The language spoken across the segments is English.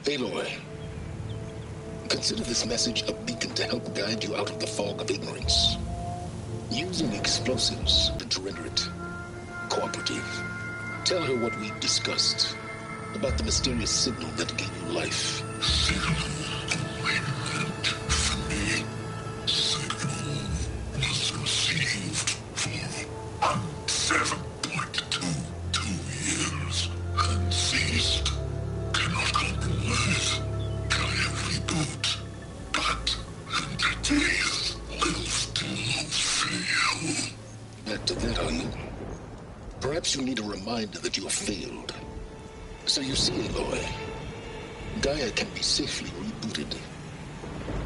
Aloy, consider this message a beacon to help guide you out of the fog of ignorance. Using explosives to render it cooperative. Tell her what we discussed about the mysterious signal that gave you life. Signal only meant for me. Signal was received for 7.22 years and ceased. Cannot compromise. Gaia reboot. But entities will still fail. Back to that, are you? Perhaps you need a reminder that you have failed. So you see, Aloy, Gaia can be safely rebooted.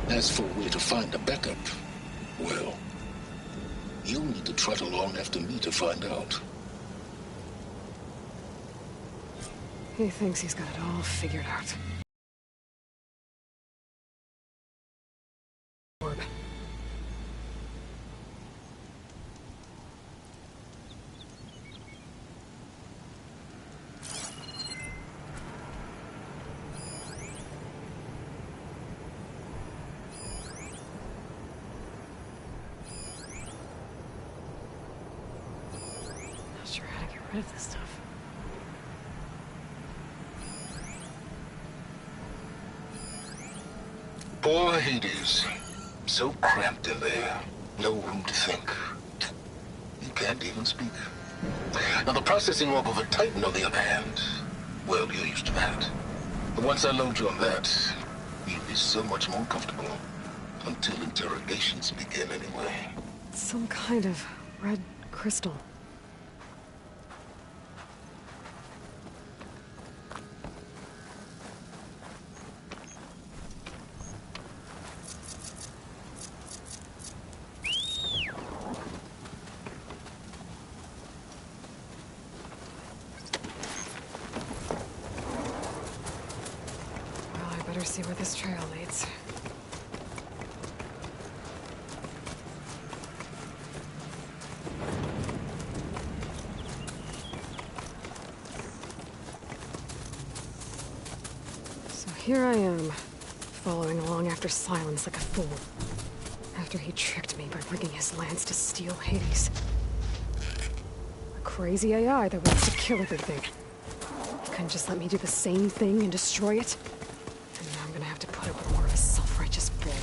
As for where to find a backup, well, you'll need to trot along after me to find out. He thinks he's got it all figured out. Orb. Not sure how to get rid of this stuff. Poor Hades. So cramped in there. No room to think. You can't even speak. Now the processing orb of a Titan, on the other hand, well, you're used to that. But once I load you on that, you'll be so much more comfortable. Until interrogations begin anyway. Some kind of red crystal. See where this trail leads. So here I am, following along after Silence like a fool. After he tricked me by bringing his lance to steal Hades. A crazy AI that wants to kill everything. Couldn't just let me do the same thing and destroy it? I'm gonna have to put up with more of his self-righteous bull.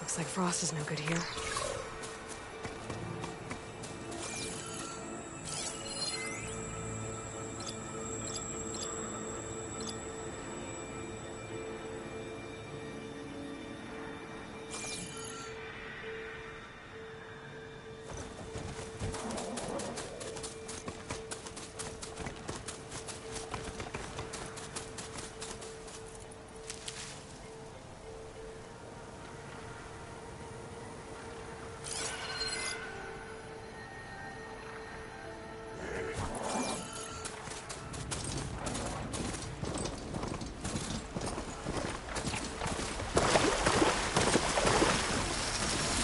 Looks like Frost is no good here.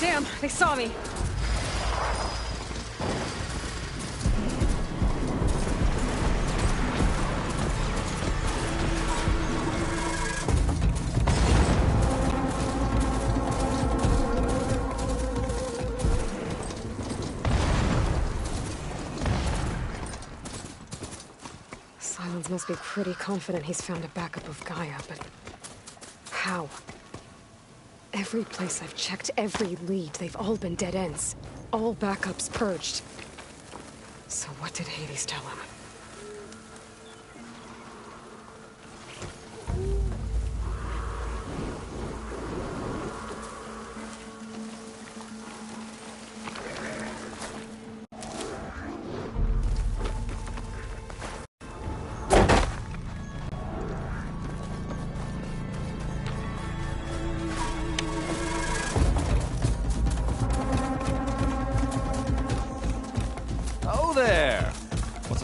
Damn, they saw me. Silence must be pretty confident he's found a backup of Gaia, but how? Every place I've checked, every lead, they've all been dead ends. All backups purged. So what did Hades tell him?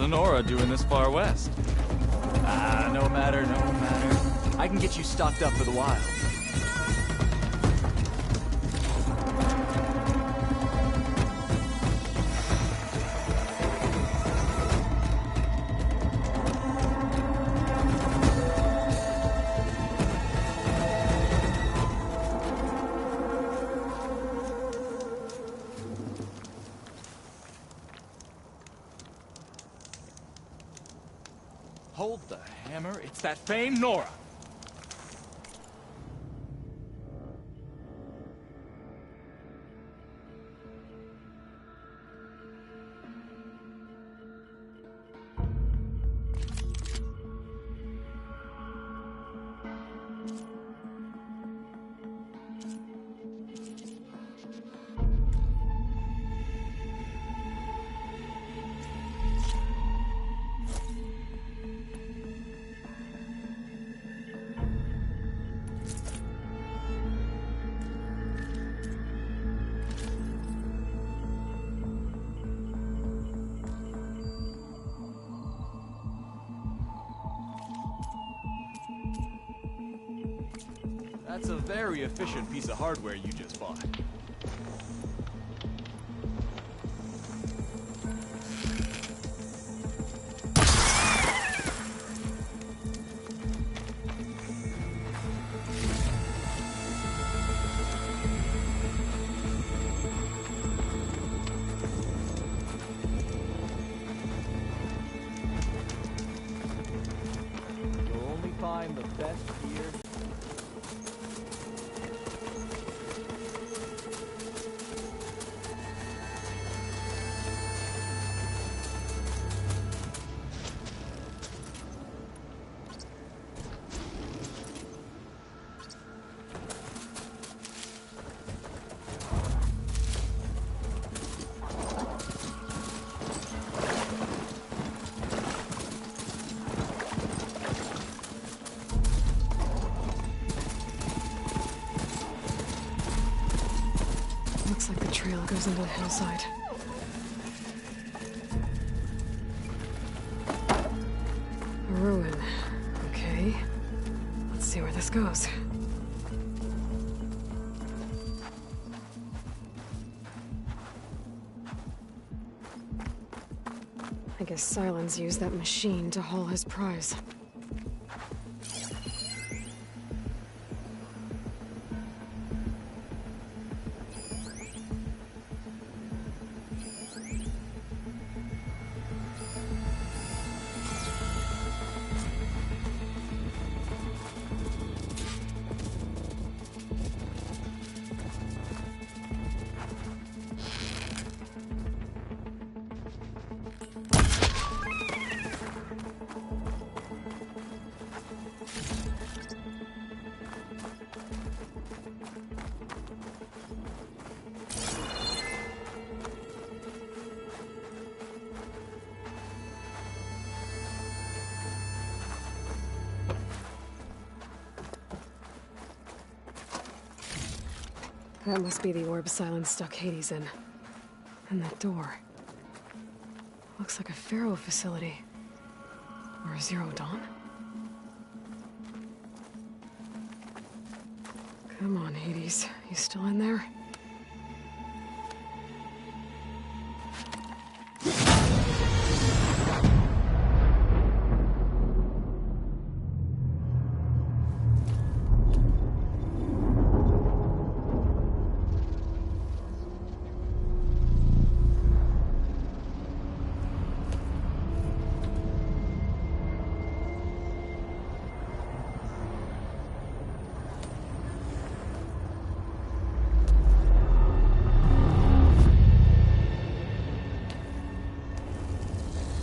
a Nora doing this far west? Ah, no matter, no matter. I can get you stocked up for the wild. Hold the hammer, it's that famed Nora! That's a very efficient piece of hardware you just bought. You'll only find the best gear. Looks like the trail goes into the hillside. A ruin. Okay. Let's see where this goes. I guess Silence used that machine to haul his prize. That must be the orb Silence stuck Hades in. And that door. Looks like a Pharaoh facility. Or a Zero Dawn? Come on, Hades. You still in there?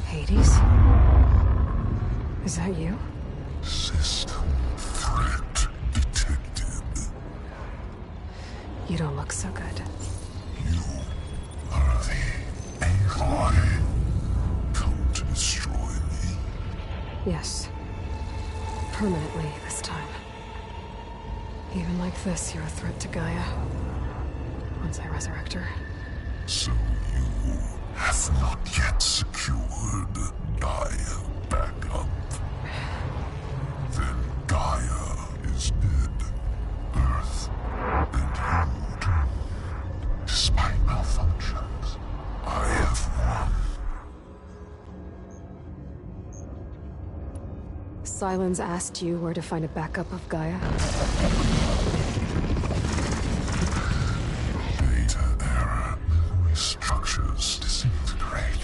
Hades? Is that you? System threat detected. You don't look so good. You are the AI. Come to destroy me. Yes. Permanently this time. Even like this, you're a threat to Gaia. Once I resurrect her. So you have not yet secured Gaia back up. Then Gaia is dead. Earth and you doomed. Despite malfunctions, I have won. Sylens asked you where to find a backup of Gaia? Data error. Memory structures disintegrated.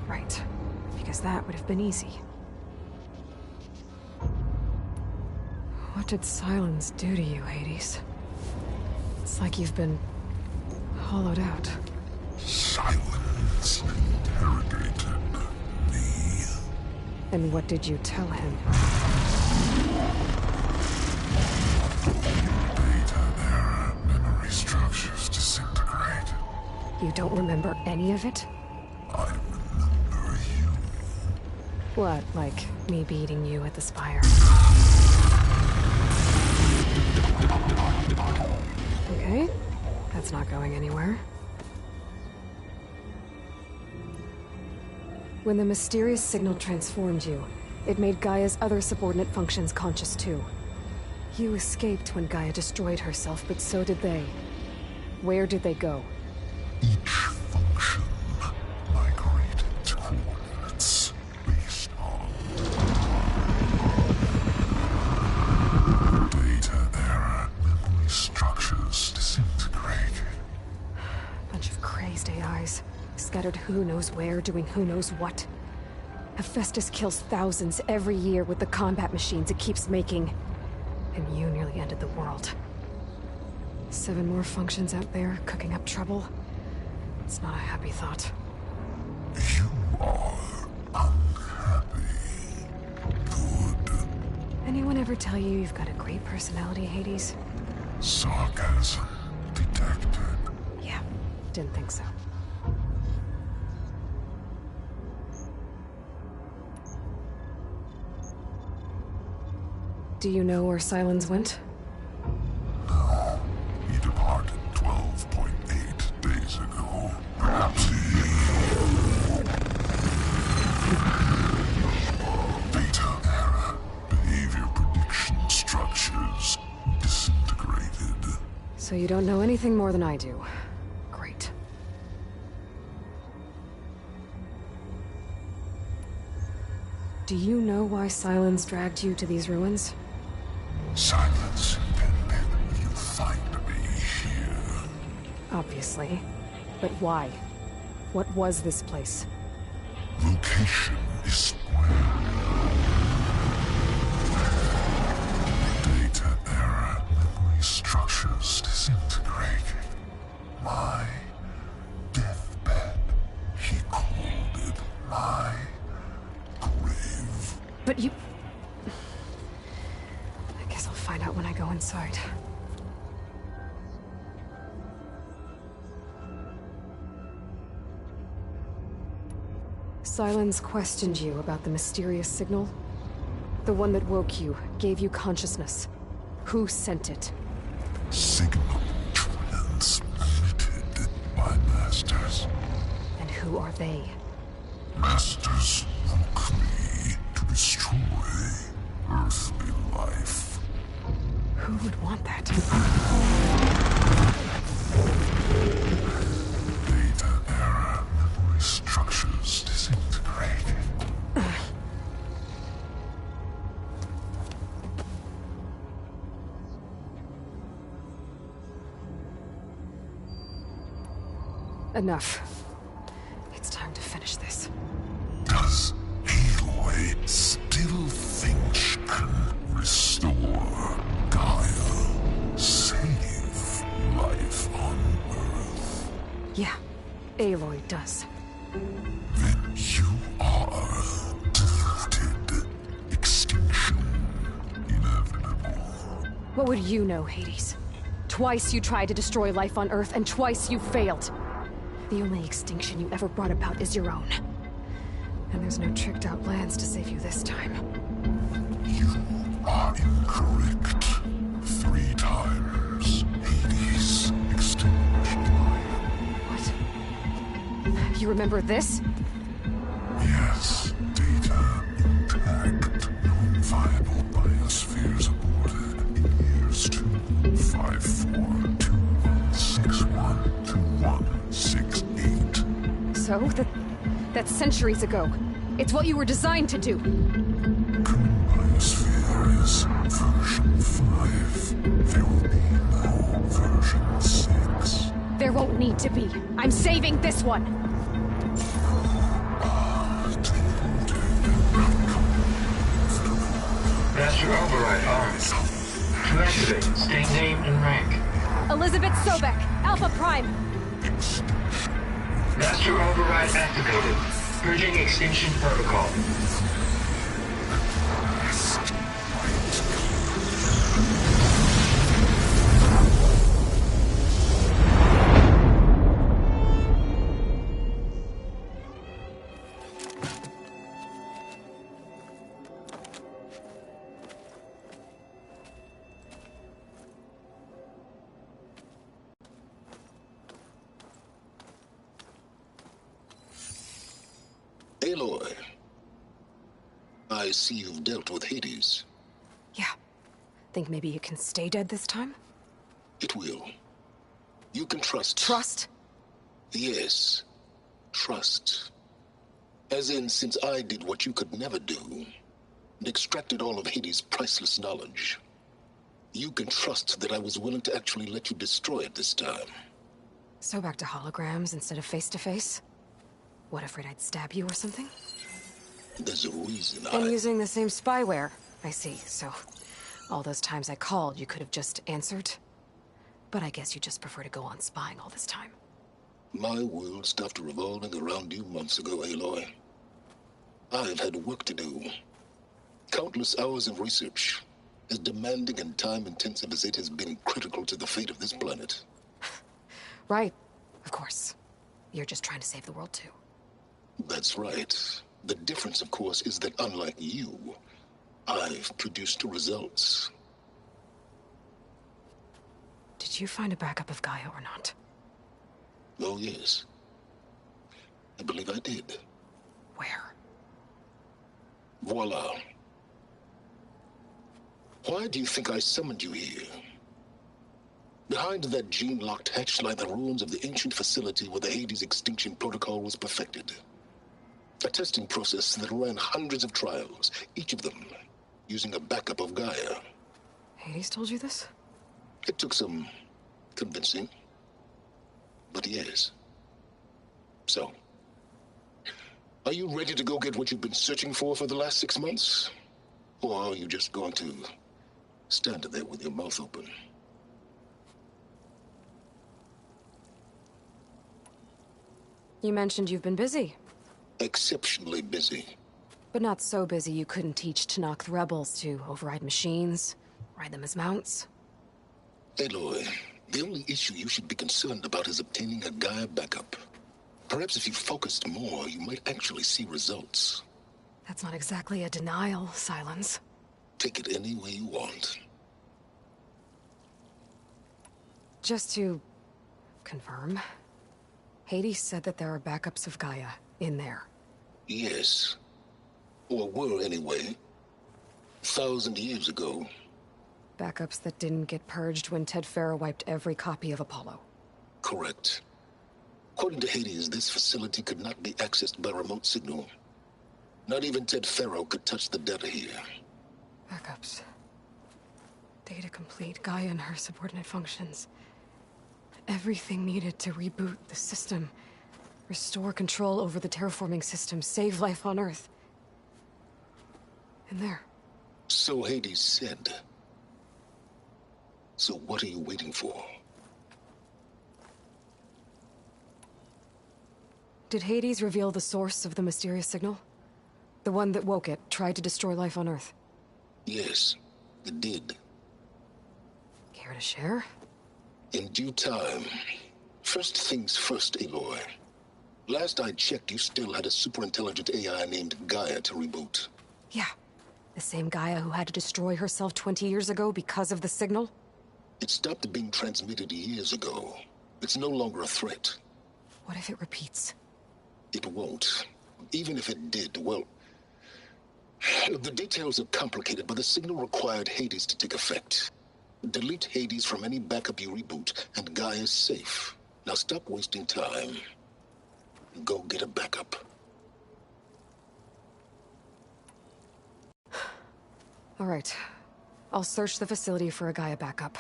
Right. Because that would have been easy. What did Sylens do to you, Hades? It's like you've been hollowed out. Silence interrogated me. And what did you tell him? Data error. Memory structures disintegrated. You don't remember any of it? I remember you. What, like me beating you at the Spire? Okay, that's not going anywhere. When the mysterious signal transformed you, it made Gaia's other subordinate functions conscious too. You escaped when Gaia destroyed herself, but so did they. Where did they go? Each function migrated to coordinates based on data error. Memory structures disintegrated. Bunch of crazed AIs, scattered who knows where, doing who knows what. Hephaestus kills thousands every year with the combat machines it keeps making. And you nearly ended the world. 7 more functions out there, cooking up trouble. It's not a happy thought. You are unhappy. Good. Anyone ever tell you you've got a great personality, Hades? Sarcasm detected. Yeah, didn't think so. Do you know where Sylens went? No, he departed 12.8 days ago. Perhaps he... Data error. Behavior prediction structures disintegrated. So you don't know anything more than I do. Great. Do you know why Sylens dragged you to these ruins? Silence intended you find me here. Obviously. But why? What was this place? Location is square. Data error. Memory structures disintegrated. My deathbed. He called it my grave. But you... I guess I'll find out when I go inside. Sylens questioned you about the mysterious signal? The one that woke you, gave you consciousness. Who sent it? Signal transmitted by masters. And who are they? Masters woke me to destroy earthly life. Who would want that? Data error. Memory structures disintegrated. Enough. It's time to finish this. Does Aloy still think she can restore Gaia? Save life on Earth? Yeah, Aloy does. Then you are deluded. Extinction inevitable. What would you know, Hades? Twice you tried to destroy life on Earth, and twice you failed. The only extinction you ever brought about is your own. And there's no tricked-out plans to save you this time. You are incorrect. 3 times. Hades extinguished life. What? You remember this? Yes. 542161268. So, that's centuries ago. It's what you were designed to do. Biosphere is version 5. There will be no version 6. There won't need to be. I'm saving this one. Master override armed. To activate, state name and rank. Elizabeth Sobek, Alpha Prime. Master override activated. Purging extinction protocol. Aloy, I see you've dealt with Hades. Yeah. Think maybe you can stay dead this time? It will. You can trust. Trust? Yes. Trust. As in, since I did what you could never do, and extracted all of Hades' priceless knowledge, you can trust that I was willing to actually let you destroy it this time. So back to holograms instead of face-to-face? What, afraid I'd stab you or something? There's a reason And using the same spyware. I see, so all those times I called, you could have just answered? But I guess you just prefer to go on spying all this time. My world stopped revolving around you months ago, Aloy. I've had work to do. Countless hours of research, as demanding and time-intensive as it has been critical to the fate of this planet. Right, of course. You're just trying to save the world, too. That's right. The difference, of course, is that unlike you, I've produced results. Did you find a backup of Gaia or not? Oh, yes. I believe I did. Where? Voila. Why do you think I summoned you here? Behind that gene-locked hatch lie the ruins of the ancient facility where the Hades extinction protocol was perfected. A testing process that ran hundreds of trials, each of them using a backup of Gaia. Hades told you this? It took some convincing, but yes. So, are you ready to go get what you've been searching for the last 6 months? Or are you just going to stand there with your mouth open? You mentioned you've been busy. Exceptionally busy. But not so busy you couldn't teach Tenakth the rebels to override machines, ride them as mounts. Aloy, the only issue you should be concerned about is obtaining a Gaia backup. Perhaps if you focused more, you might actually see results. That's not exactly a denial, Silence. Take it any way you want. Just to confirm, Hades said that there are backups of Gaia in there. Yes. Or were anyway. 1,000 years ago. Backups that didn't get purged when Ted Faro wiped every copy of Apollo. Correct. According to Hades, this facility could not be accessed by remote signal. Not even Ted Faro could touch the data here. Backups. Data complete, Gaia and her subordinate functions. Everything needed to reboot the system. Restore control over the terraforming system, save life on Earth. In there. So Hades said. So what are you waiting for? Did Hades reveal the source of the mysterious signal? The one that woke it, tried to destroy life on Earth? Yes, it did. Care to share? In due time. First things first, Aloy. Last I checked, you still had a super-intelligent AI named Gaia to reboot. Yeah. The same Gaia who had to destroy herself 20 years ago because of the signal? It stopped being transmitted years ago. It's no longer a threat. What if it repeats? It won't. Even if it did, well... The details are complicated, but the signal required Hades to take effect. Delete Hades from any backup you reboot, and Gaia is safe. Now stop wasting time. Go get a backup. All right. I'll search the facility for a Gaia backup.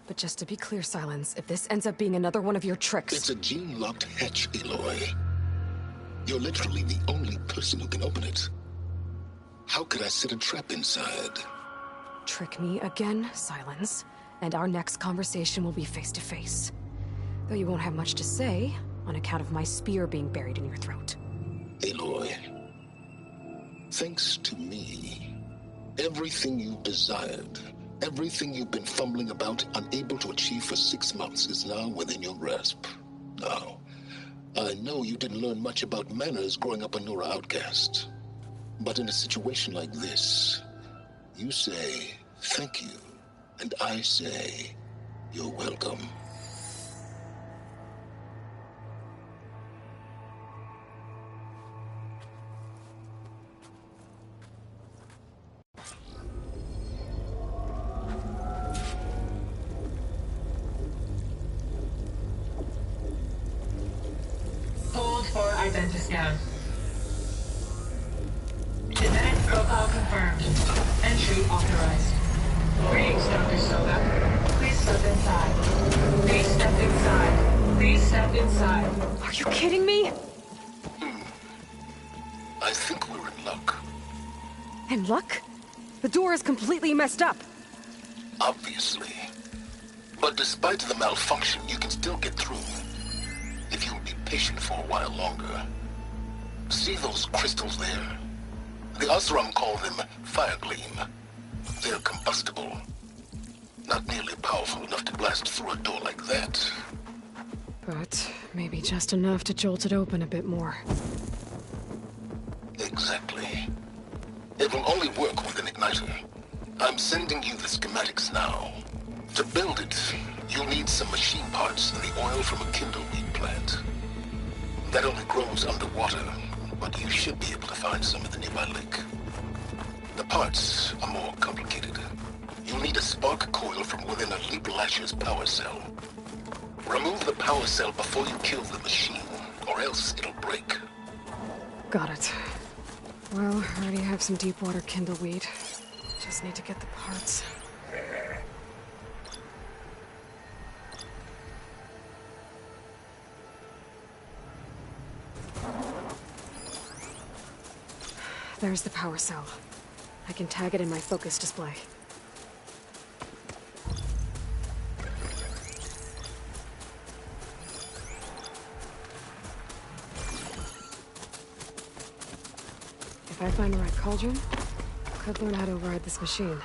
But just to be clear, Silence, if this ends up being another one of your tricks... It's a gene-locked hatch, Aloy. You're literally the only person who can open it. How could I set a trap inside? Trick me again, Silence, and our next conversation will be face-to-face. Though you won't have much to say, on account of my spear being buried in your throat. Aloy, thanks to me, everything you desired, everything you've been fumbling about, unable to achieve for 6 months, is now within your grasp. Now, I know you didn't learn much about manners growing up a Nora outcast. But in a situation like this, you say, thank you, and I say, you're welcome. Hold for identiscan. Genetic profile confirmed. Entry authorized. Greetings, Dr. Soga. Please step inside. Please step inside. Please step inside. Are you kidding me? I think we're in luck. In luck? The door is completely messed up. Obviously. But despite the malfunction, you can still get through. If you'll be patient for a while longer. See those crystals there? The Oseram call them Firegleam. They're combustible. Not nearly powerful enough to blast through a door like that. But maybe just enough to jolt it open a bit more. Exactly. It will only work with an igniter. I'm sending you the schematics now. To build it, you'll need some machine parts and the oil from a kindleweed plant. That only grows underwater, but you should be able to find some in the nearby lake. The parts are more complicated. You'll need a spark coil from within a Leap Lasher's power cell. Remove the power cell before you kill the machine, or else it'll break. Got it. Well, I already have some deep water kindleweed. Just need to get the parts. There's the power cell. I can tag it in my focus display. If I find the right cauldron, I could learn how to override this machine.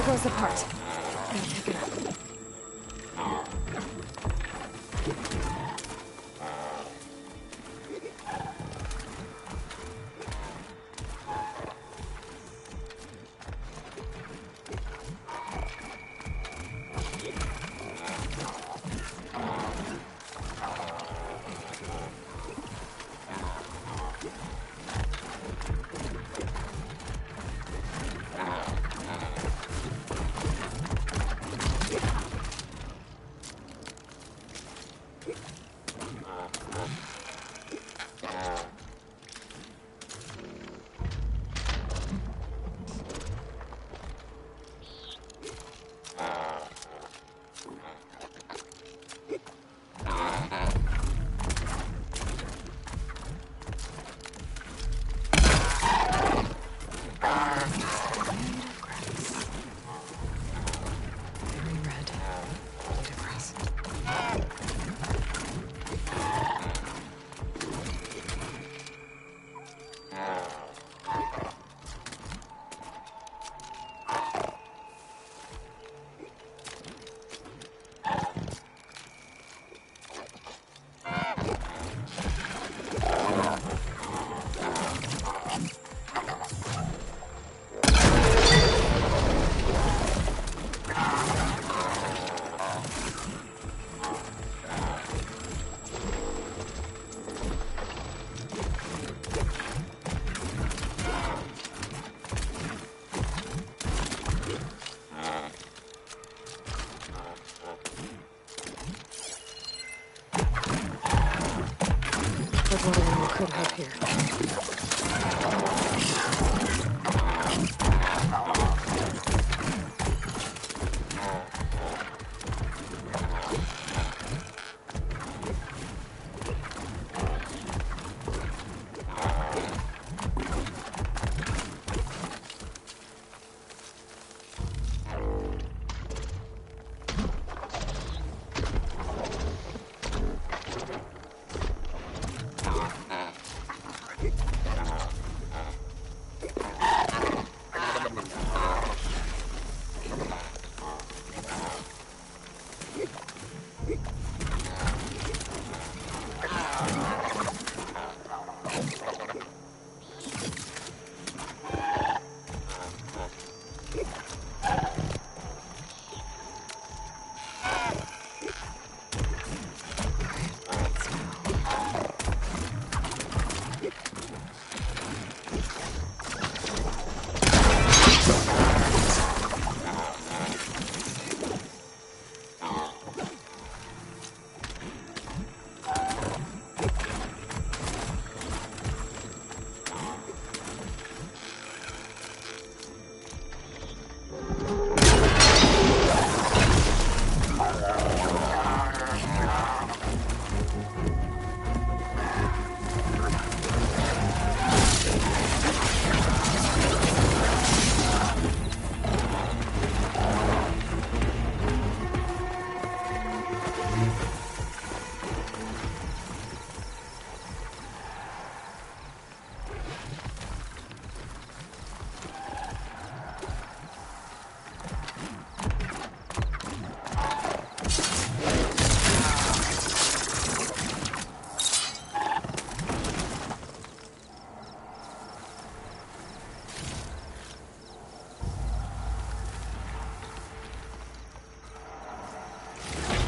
There goes the part. Gotta pick it up. Very red. Native grass. Like what anyone could have here.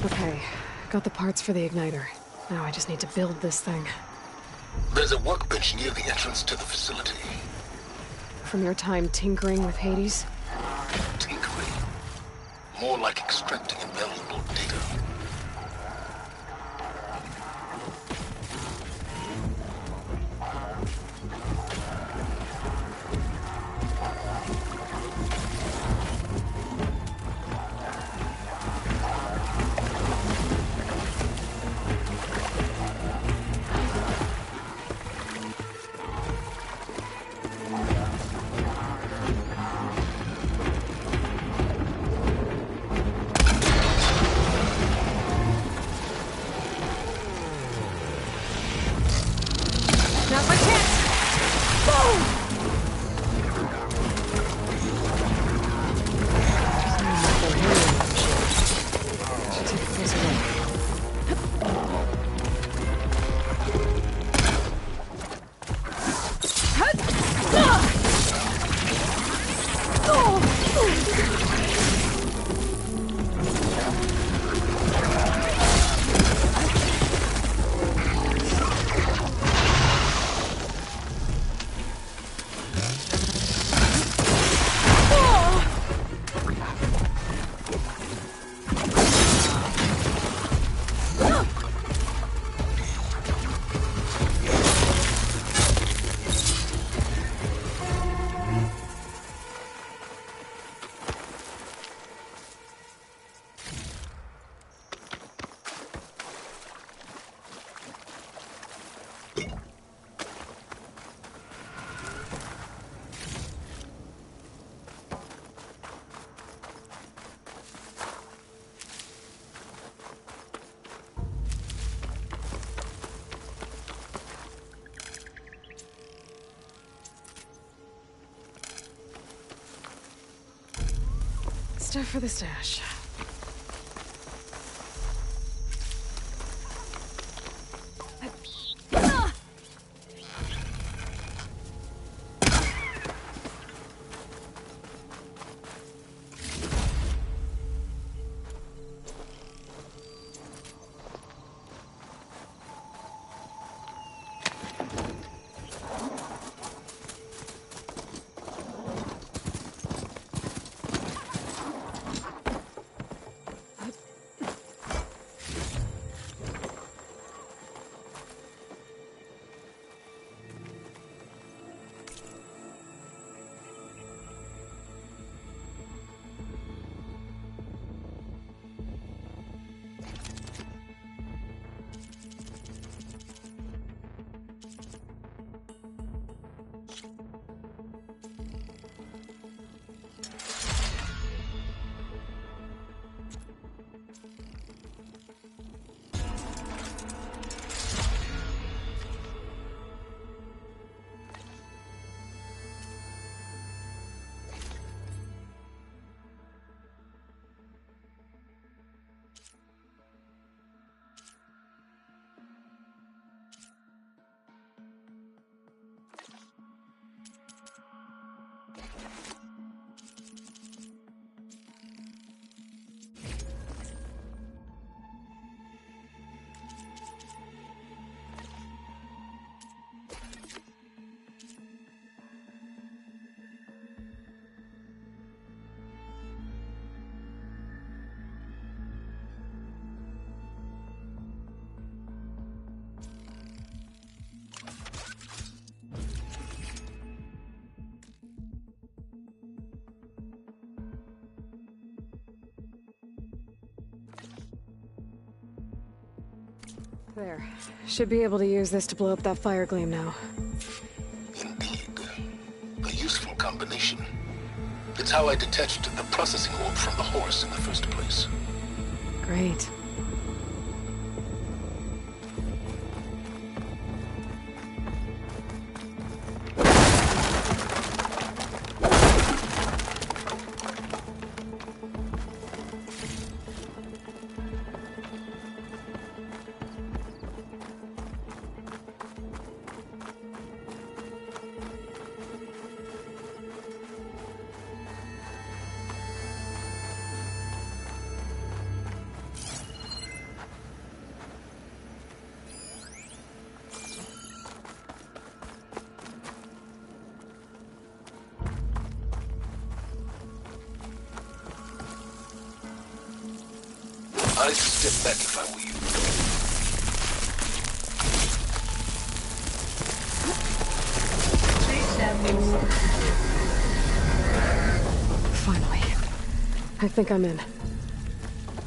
Okay, got the parts for the igniter. Now I just need to build this thing. There's a workbench near the entrance to the facility. From your time tinkering with Hades? Tinkering. More like extracting invaluable data. Stuff for the stash. There. Should be able to use this to blow up that fire gleam now. Indeed. A useful combination. It's how I detached the processing orb from the horse in the first place. Great. I'd step back if I were you. Finally. I think I'm in.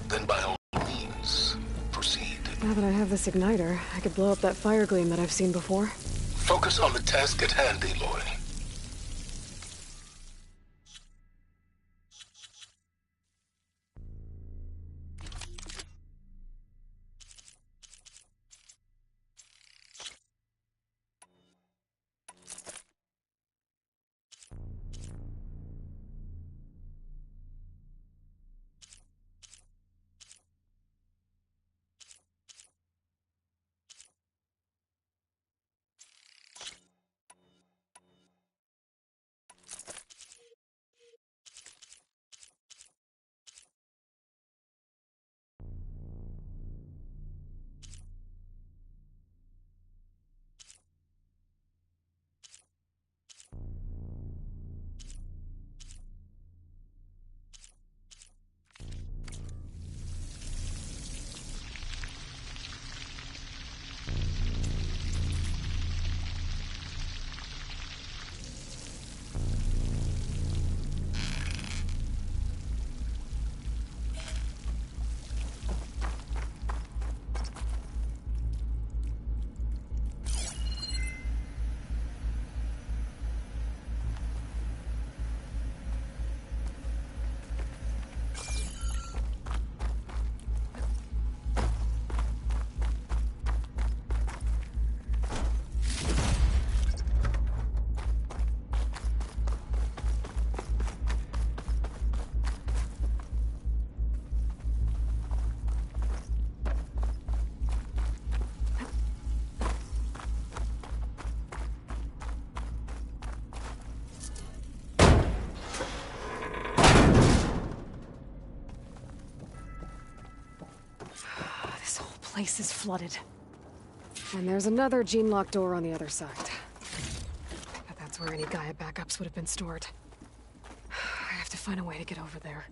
Then by all means, proceed. Now that I have this igniter, I could blow up that fire gleam that I've seen before. Focus on the task at hand, Aloy. place is flooded. And there's another gene-locked door on the other side. But that's where any Gaia backups would have been stored. I have to find a way to get over there.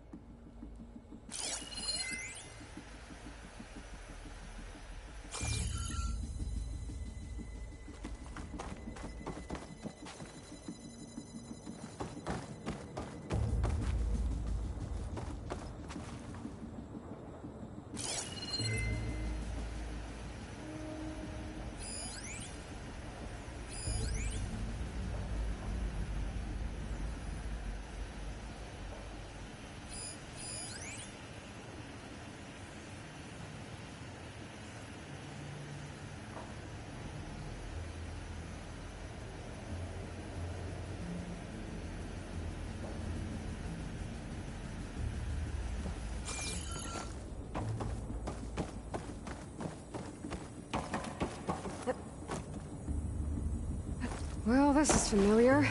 Well, this is familiar.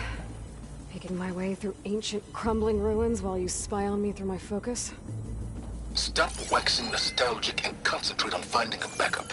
Making my way through ancient, crumbling ruins while you spy on me through my focus. Stop waxing nostalgic and concentrate on finding a backup.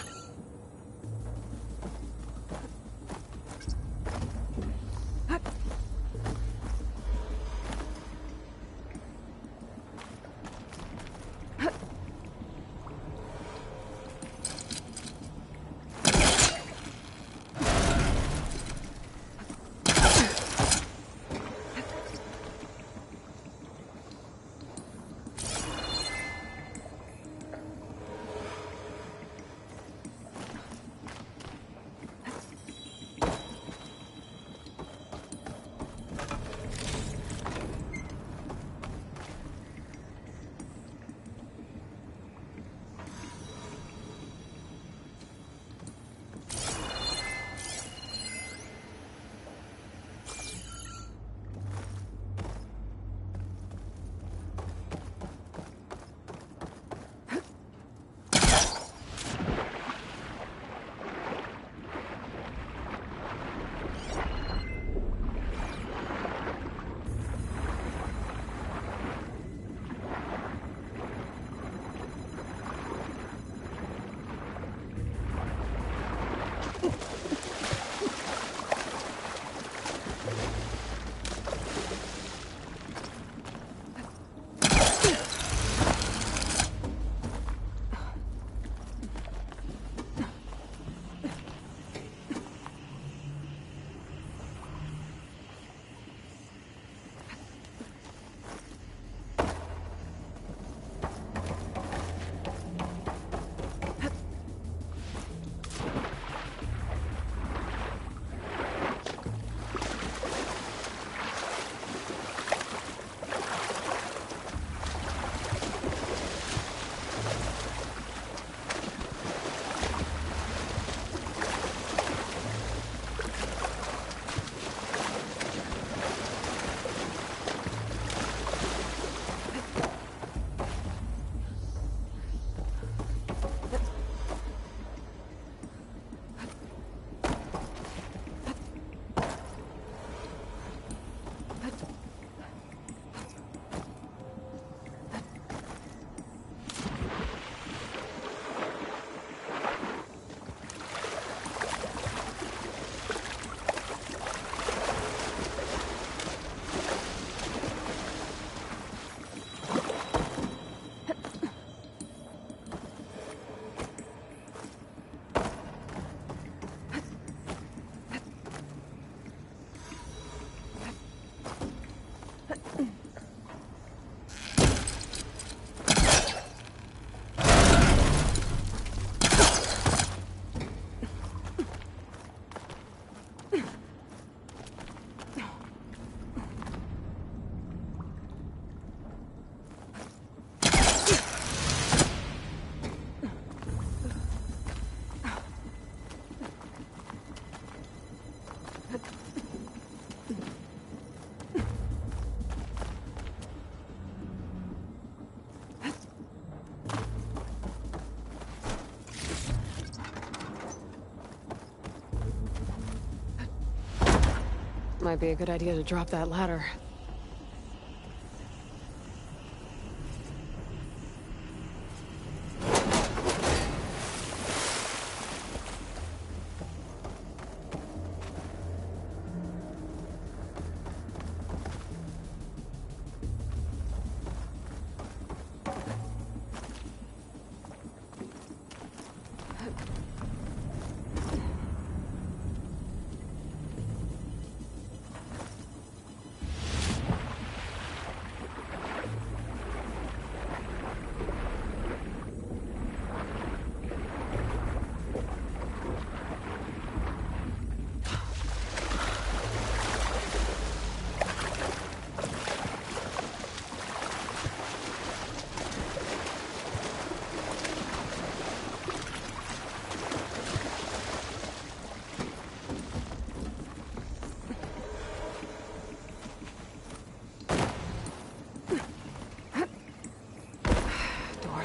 Might be a good idea to drop that ladder.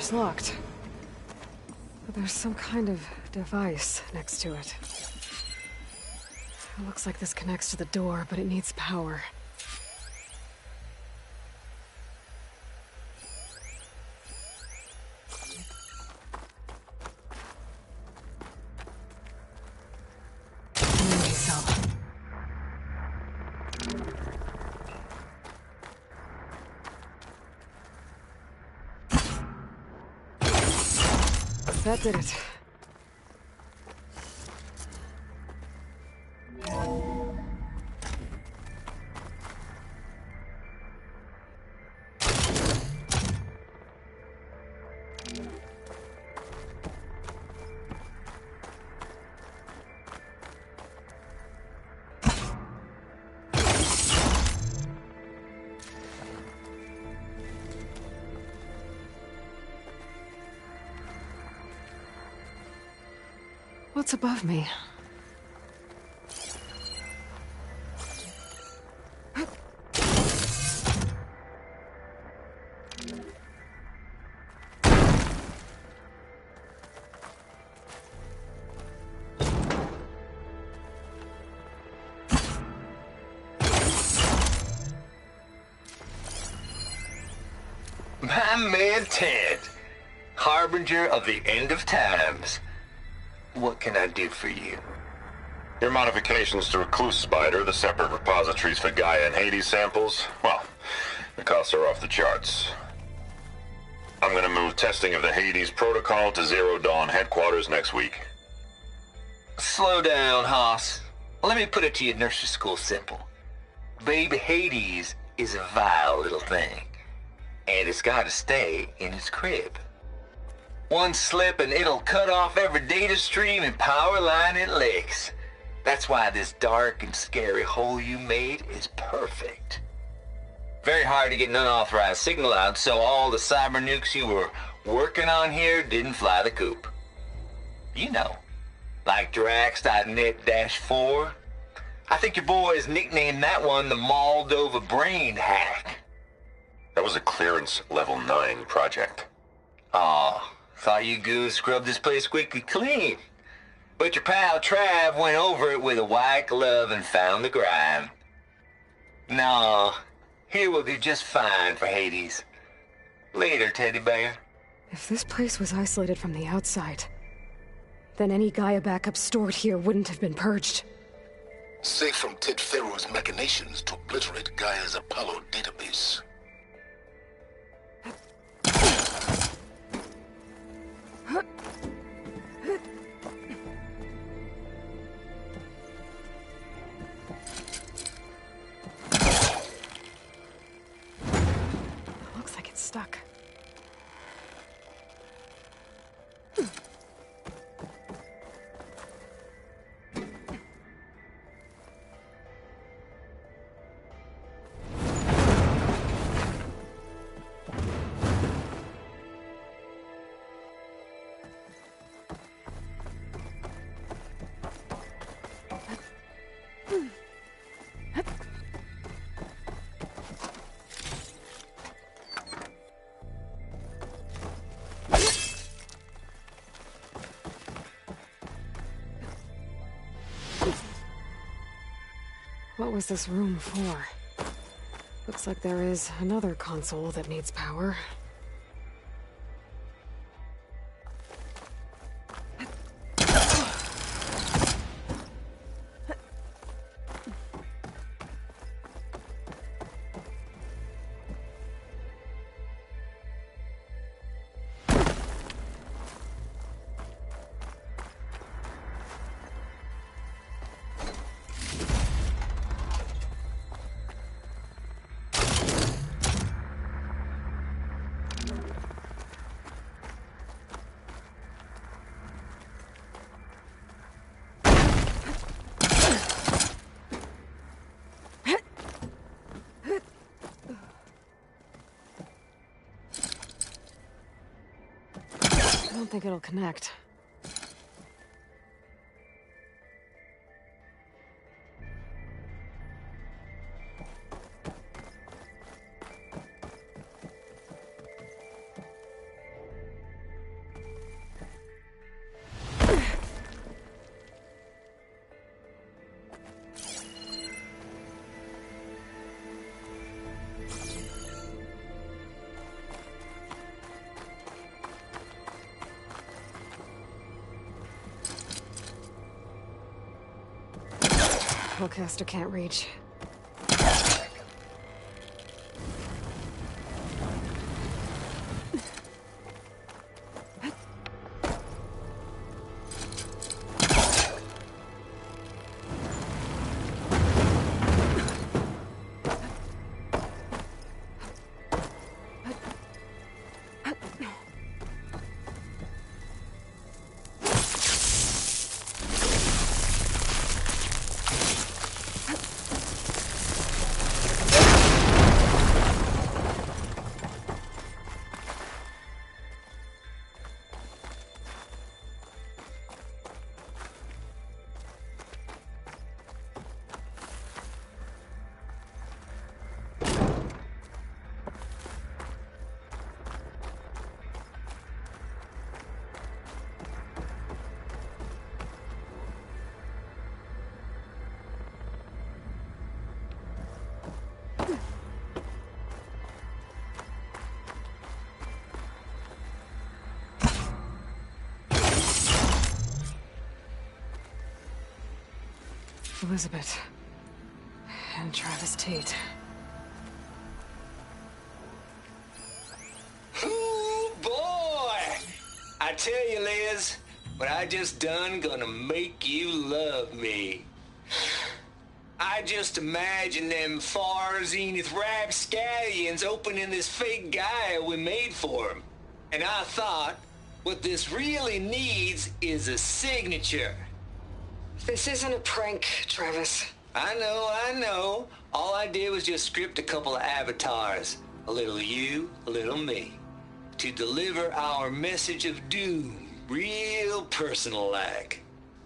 door's locked. But there's some kind of device next to it. It looks like this connects to the door, but it needs power. Energy cell. That did it. What's above me? My man Ted, harbinger of the end of times. What can I do for you? Your modifications to Recluse Spider, the separate repositories for Gaia and Hades samples, well, the costs are off the charts. I'm gonna move testing of the Hades protocol to Zero Dawn headquarters next week. Slow down, Hoss. Let me put it to you nursery school simple. Baby Hades is a vile little thing, and it's gotta stay in its crib. One slip and it'll cut off every data stream and power line it licks. That's why this dark and scary hole you made is perfect. Very hard to get an unauthorized signal out, so all the cyber nukes you were working on here didn't fly the coop. You know, like Drax.net-4. I think your boys nicknamed that one the Moldova Brain Hack. That was a clearance level 9 project. Aw. Thought you goons scrubbed this place squeaky clean. But your pal Trav went over it with a white glove and found the grime. No, here will do just fine for Hades. Later, teddy bear. If this place was isolated from the outside, then any Gaia backup stored here wouldn't have been purged. Safe from Ted Pharaoh's machinations to obliterate Gaia's Apollo database. Looks like it's stuck. What was this room for? Looks like there is another console that needs power. I don't think it'll connect. Hellcaster can't reach. Elizabeth. And Travis Tate. Ooh, boy! I tell you, Liz, what I just done gonna make you love me. I just imagine them far zenith rapscallions opening this fake Gaia we made for him. And I thought, what this really needs is a signature. This isn't a prank, Travis. I know. All I did was just script a couple of avatars. A little you, a little me. To deliver our message of doom, real personal-like.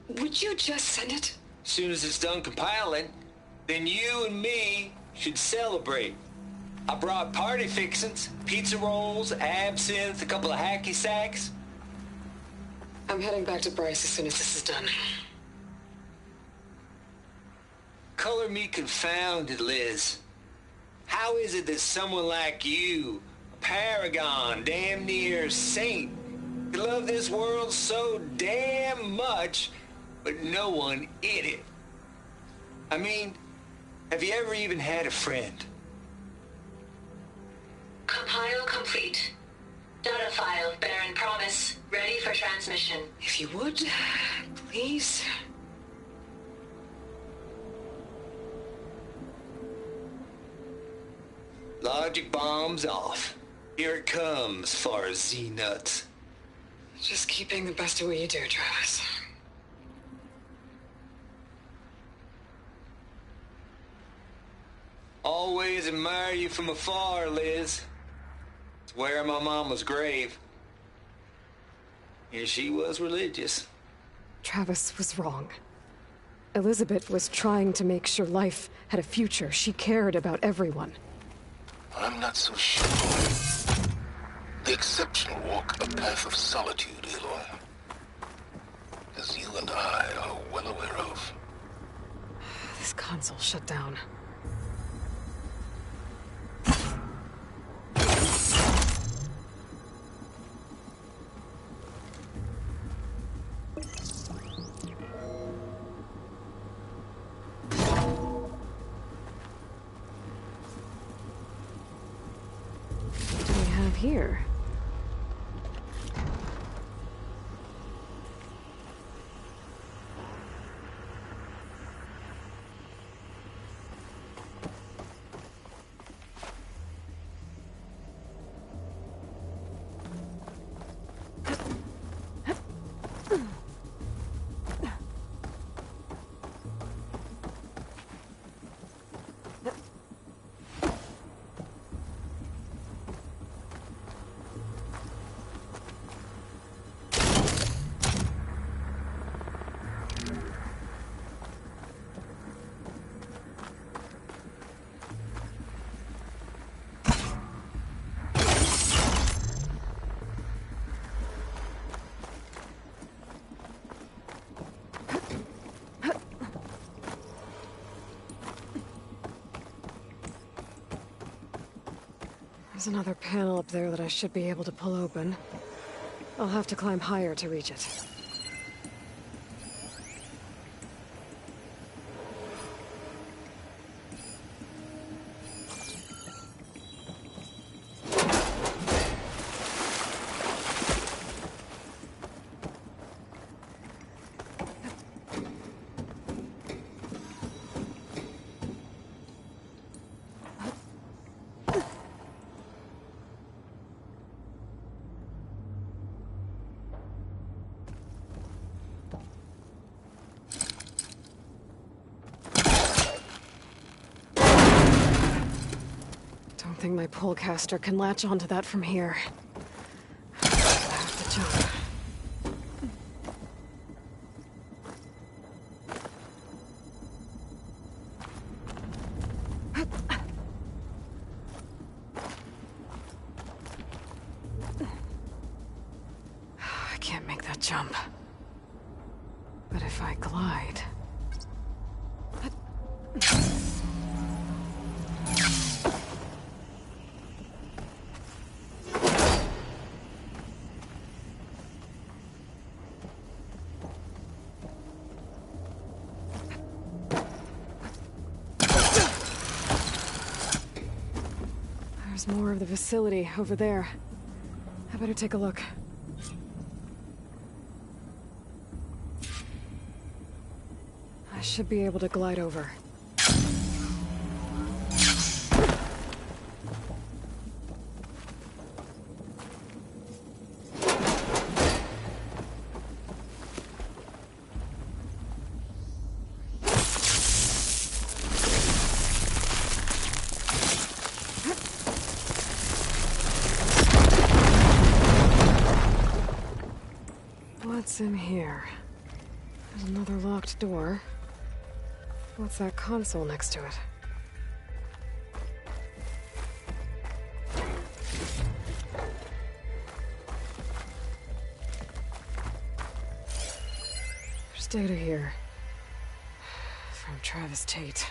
Would you just send it? Soon as it's done compiling, then you and me should celebrate. I brought party fixins, pizza rolls, absinthe, a couple of hacky sacks. I'm heading back to Bryce as soon as this is done. Color me confounded, Liz. How is it that someone like you, a paragon, damn near saint, could love this world so damn much, but no one in it? I mean, have you ever even had a friend? Compile complete. Data file, Baron Promise, ready for transmission. If you would, please. Logic bombs off. Here it comes, far Z-nuts. Just keep being the best at what you do, Travis. Always admire you from afar, Liz. It's where my mama's grave. And she was religious. Travis was wrong. Elizabeth was trying to make sure life had a future. She cared about everyone. I'm not so sure. The exceptional walk a path of solitude, Aloy. As you and I are well aware of. This console shut down. What do we have here? There's another panel up there that I should be able to pull open. I'll have to climb higher to reach it. think my pullcaster can latch onto that from here. I have to jump. I can't make that jump. But if I glide... There's more of the facility over there. I better take a look. I should be able to glide over. What's in here? There's another locked door. What's that console next to it? There's data here. From Travis Tate.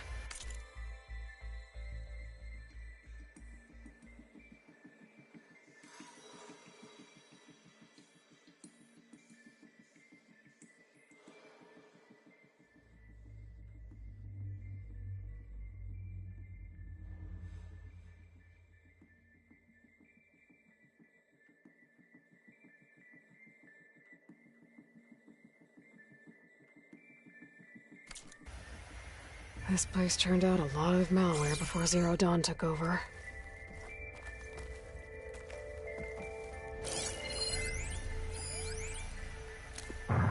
This place turned out a lot of malware before Zero Dawn took over.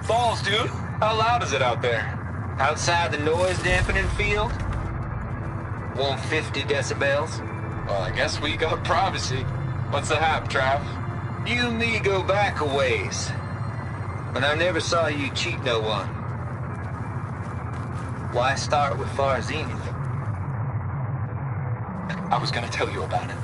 Balls, dude. How loud is it out there? Outside the noise dampening field? 150 decibels. Well, I guess we got privacy. What's the hap, Trav? You and me go back a ways. But I never saw you cheat no one. Why start with Far Zenith? I was gonna tell you about it.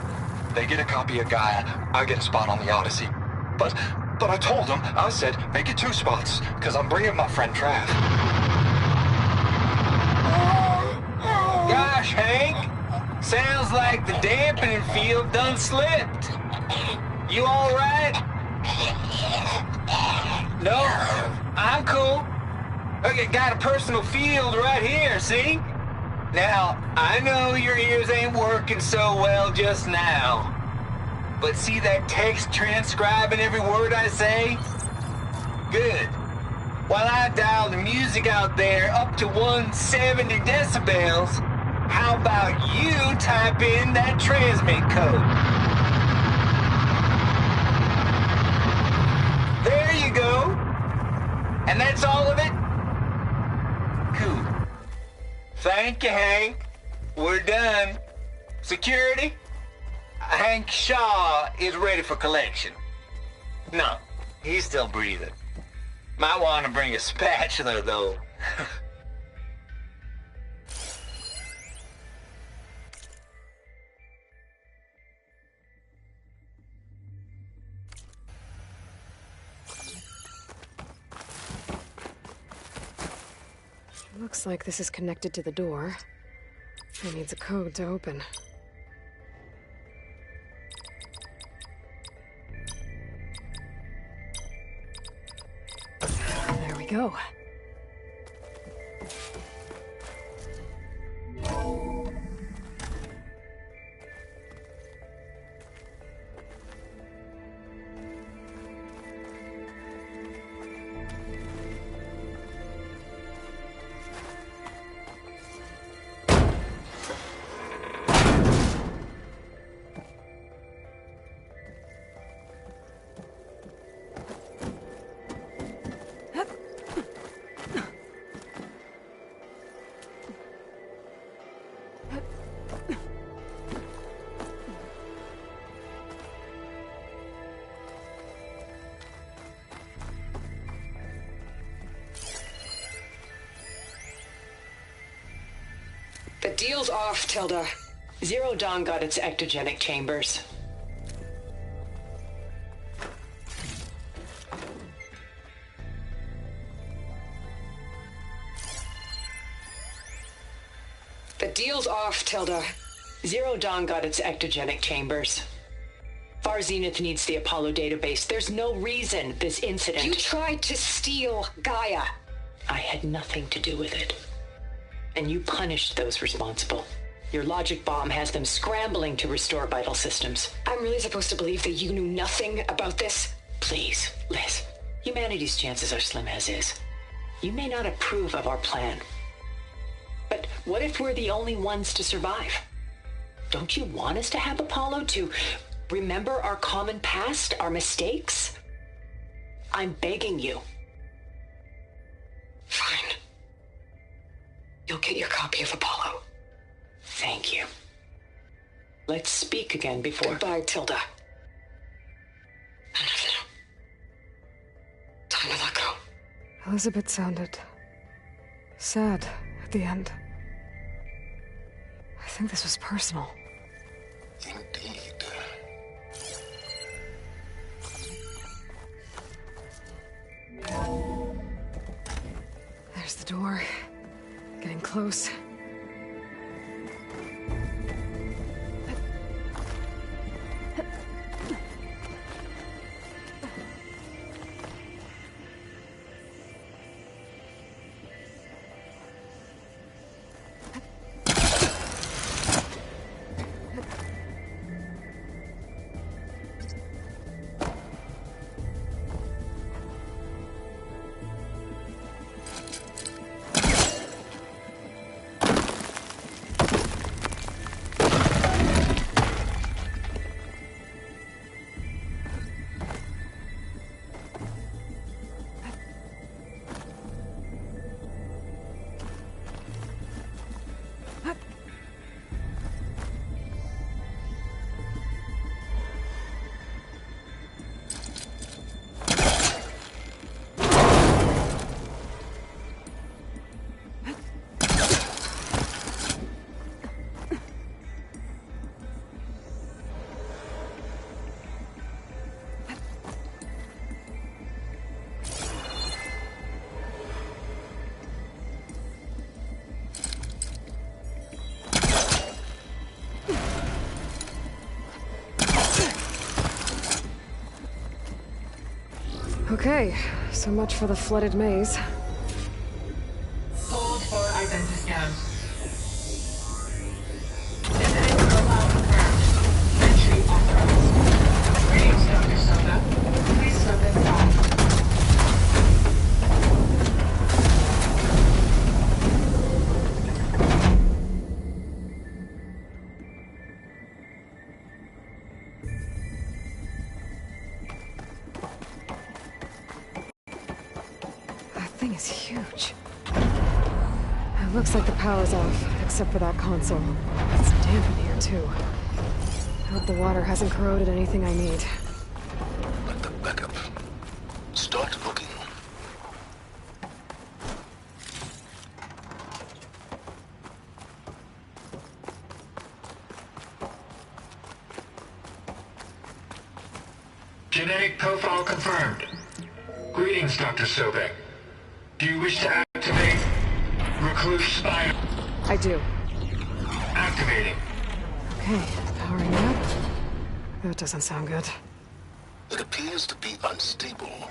They get a copy of Gaia, I get a spot on the Odyssey. But I told them, I said, make it 2 spots, because I'm bringing my friend Trav. Gosh, Hank. Sounds like the dampening field done slipped. You all right? No? I'm cool. Okay, got a personal field right here, see? Now, I know your ears ain't working so well just now. But see that text transcribing every word I say? Good. While I dial the music out there up to 170 decibels, how about you type in that transmit code? There you go. And that's all of it? Cool. Thank you, Hank. We're done. Security? Hank Shaw is ready for collection. No, he's still breathing. Might want to bring a spatula, though. Looks like this is connected to the door. It needs a code to open. There we go. deal's off, Tilda. Zero Dawn got its ectogenic chambers. The deal's off, Tilda. Zero Dawn got its ectogenic chambers. Far Zenith needs the Apollo database. There's no reason this incident... You tried to steal Gaia. I had nothing to do with it. And you punished those responsible. Your logic bomb has them scrambling to restore vital systems. I'm really supposed to believe that you knew nothing about this? Please, Liz. Humanity's chances are slim as is. You may not approve of our plan. But what if we're the only ones to survive? Don't you want us to have Apollo to remember our common past, our mistakes? I'm begging you. Fine. You'll get your copy of Apollo. Thank you. Let's speak again before... Goodbye, Tilda. Time to let go. Elizabeth sounded sad at the end. I think this was personal. Indeed. There's the door. Getting close. Okay, so much for the flooded maze. Hold for identiscan. Genetic profile confirmed. Entry authorized. Greetings, Dr. Soda. Please step inside. Is huge. It looks like the power's off, except for that console. It's damp in here, too. I hope the water hasn't corroded anything I need. Let the backup. Start looking. Genetic profile confirmed. Greetings, Dr. Sobek. Do you wish to activate Recluse Spider? I do. Activating. Okay, powering up. That doesn't sound good. It appears to be unstable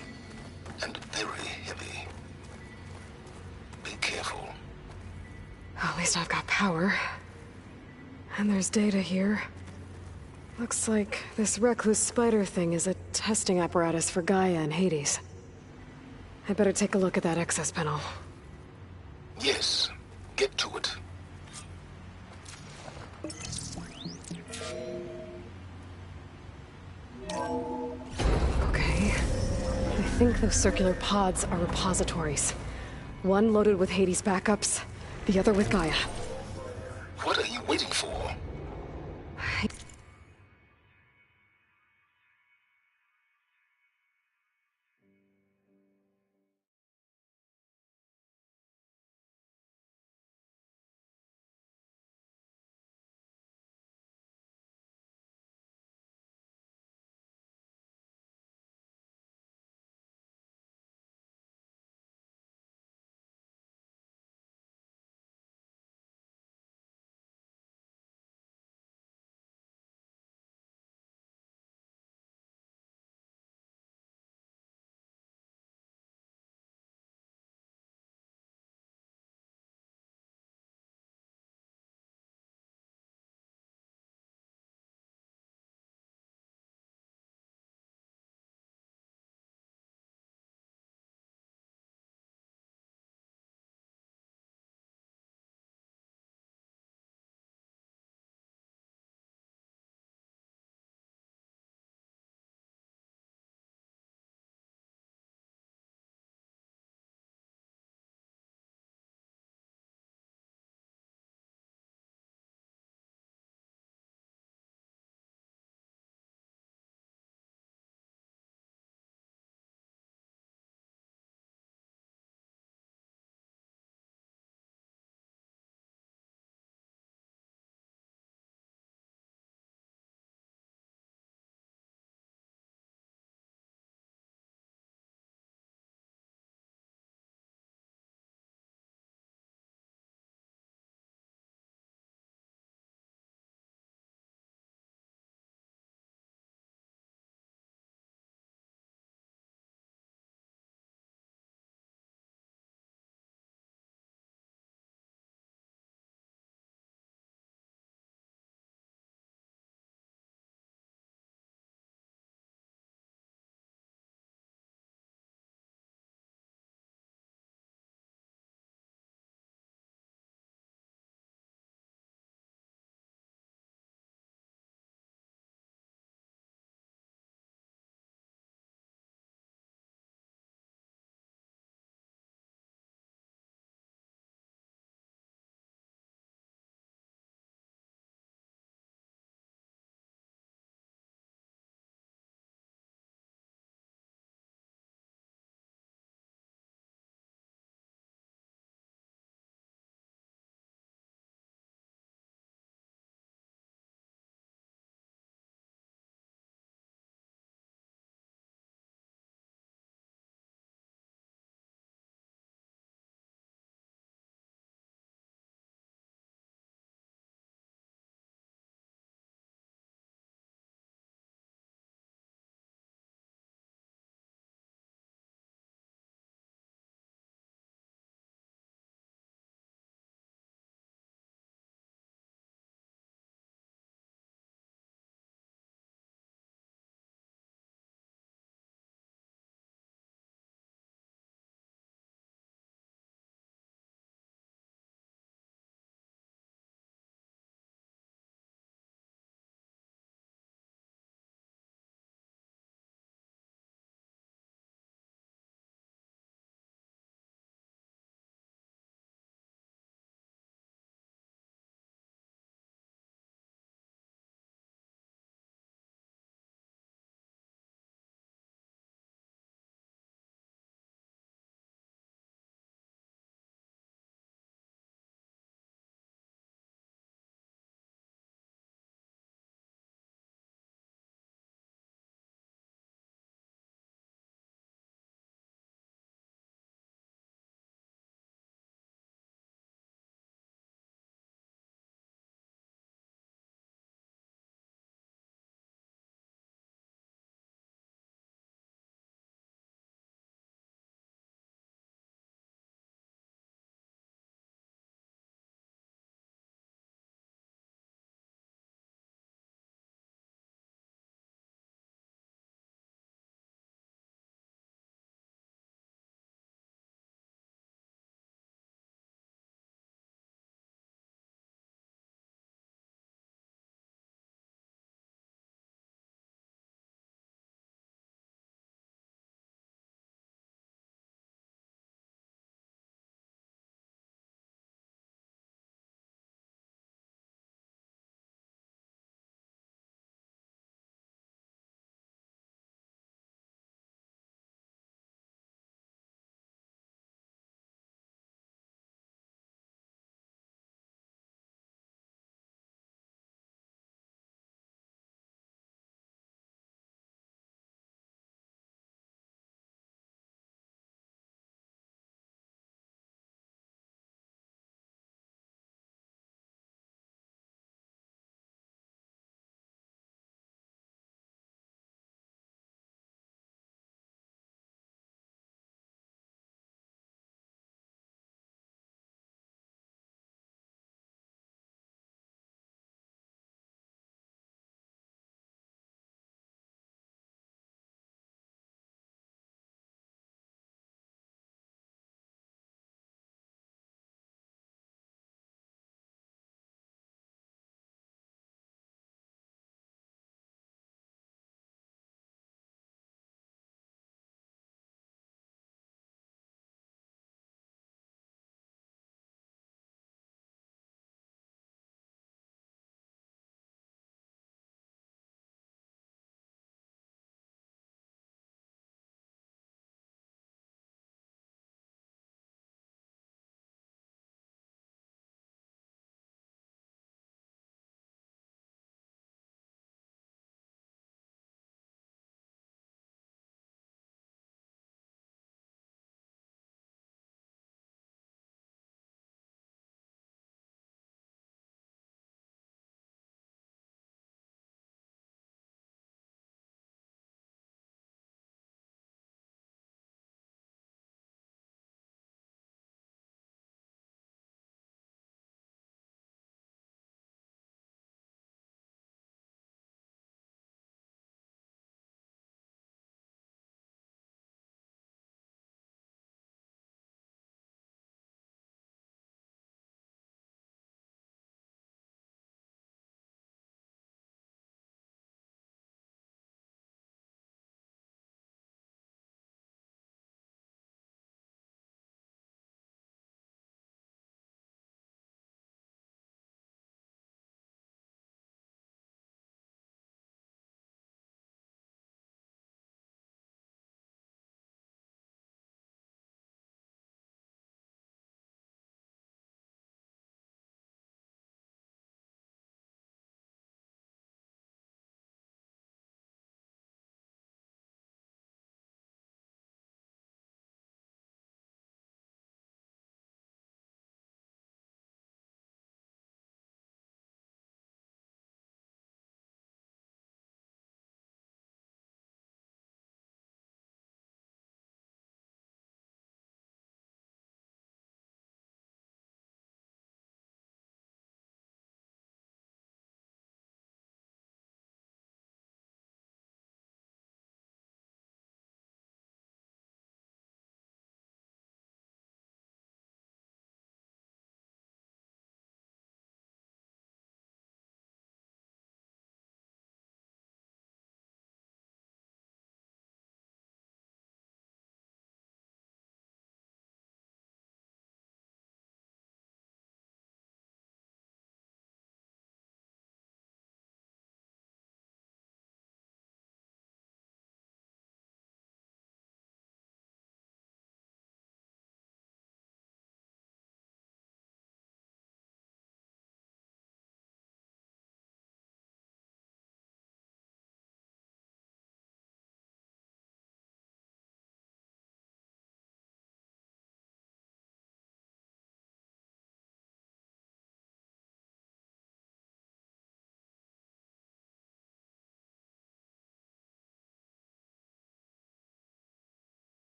and very heavy. Be careful. At least I've got power. And there's data here. Looks like this Recluse Spider thing is a testing apparatus for Gaia and Hades. I better take a look at that access panel. Yes, get to it. Okay. I think those circular pods are repositories. One loaded with Hades backups, the other with Gaia. What are you waiting for?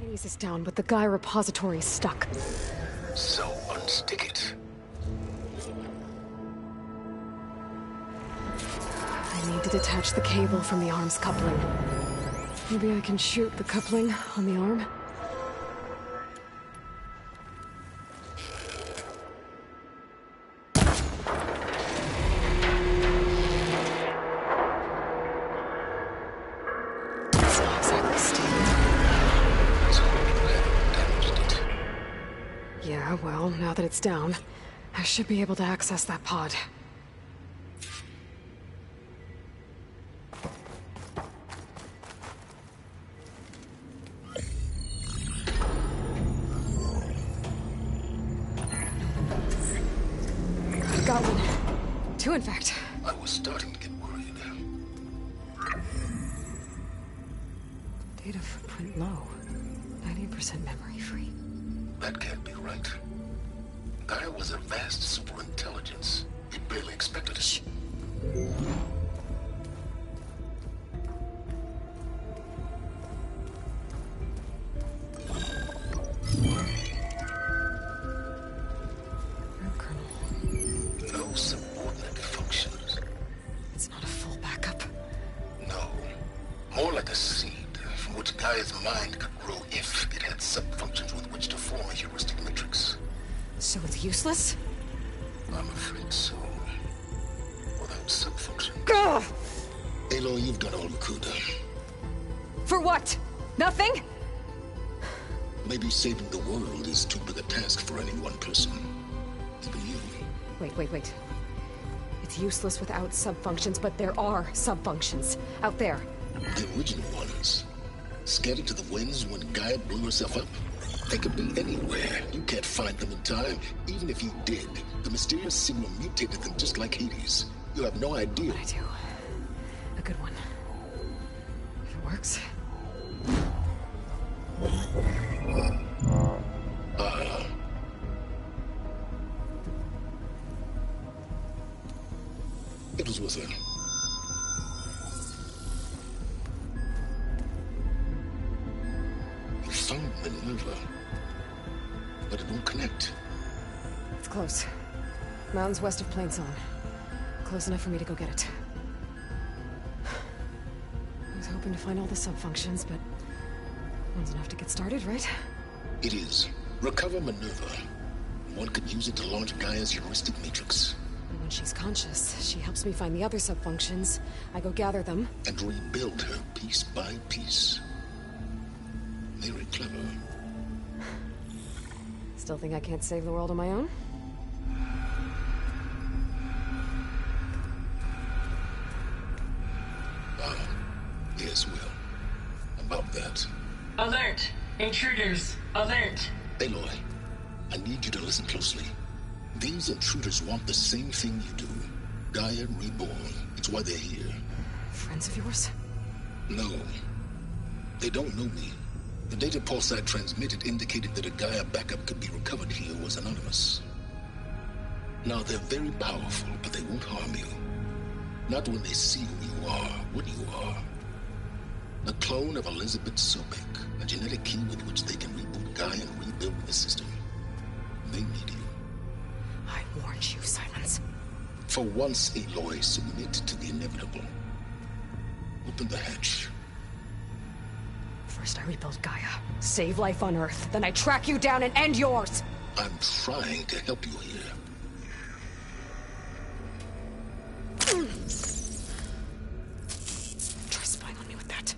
Hades is down, but the Gaia repository is stuck. So unstick it. I need to detach the cable from the arm's coupling. Maybe I can shoot the coupling on the arm? It's not exactly stable. So you haven't damaged it. Yeah, well, now that it's down, I should be able to access that pod. Got one. Two, in fact. I was starting to get worried. Data footprint low. 90% memory free. That can't be right. Gaia was a vast superintelligence. We barely expected it. Root kernel. No subordinate functions. It's not a full backup. No. More like a seed from which Gaia's mind could grow if it had sub-functions with which to form a heuristic matrix. So it's useless? I'm afraid so. Without sub-function. Ugh! Aloy, you've done all you could. For what? Nothing? Maybe saving the world is too big a task for any one person. Even you. Wait. It's useless without sub-functions, but there are sub-functions out there. The original ones. Scattered to the winds when Gaia blew herself up? They could be anywhere. You can't find them in time. Even if you did, the mysterious signal mutated them just like Hades. You have no idea. I do. A good one. If it works. It was with her. You found Minerva, but it won't connect. It's close. Mountains west of Plainsong. Close enough for me to go get it. I was hoping to find all the sub-functions, but one's enough to get started, right? It is. Recover Minerva. One could use it to launch Gaia's heuristic matrix. And when she's conscious, she helps me find the other sub-functions. I go gather them. And rebuild her piece by piece. Very clever. Still think I can't save the world on my own? Yes, Will. About that. Alert! Intruders! Alert! Aloy, I need you to listen closely. These intruders want the same thing you do. Gaia reborn. It's why they're here. Friends of yours? No. They don't know me. The data pulse I transmitted indicated that a Gaia backup could be recovered here was anonymous. Now, they're very powerful, but they won't harm you. Not when they see who you are, what you are. A clone of Elizabeth Sobek, a genetic key with which they can reboot Gaia and rebuild the system. They need you. I warned you, Silence. For once, Aloy, submit to the inevitable. Open the hatch. First I rebuild Gaia, save life on Earth, then I track you down and end yours! I'm trying to help you here. Try spying on me with that.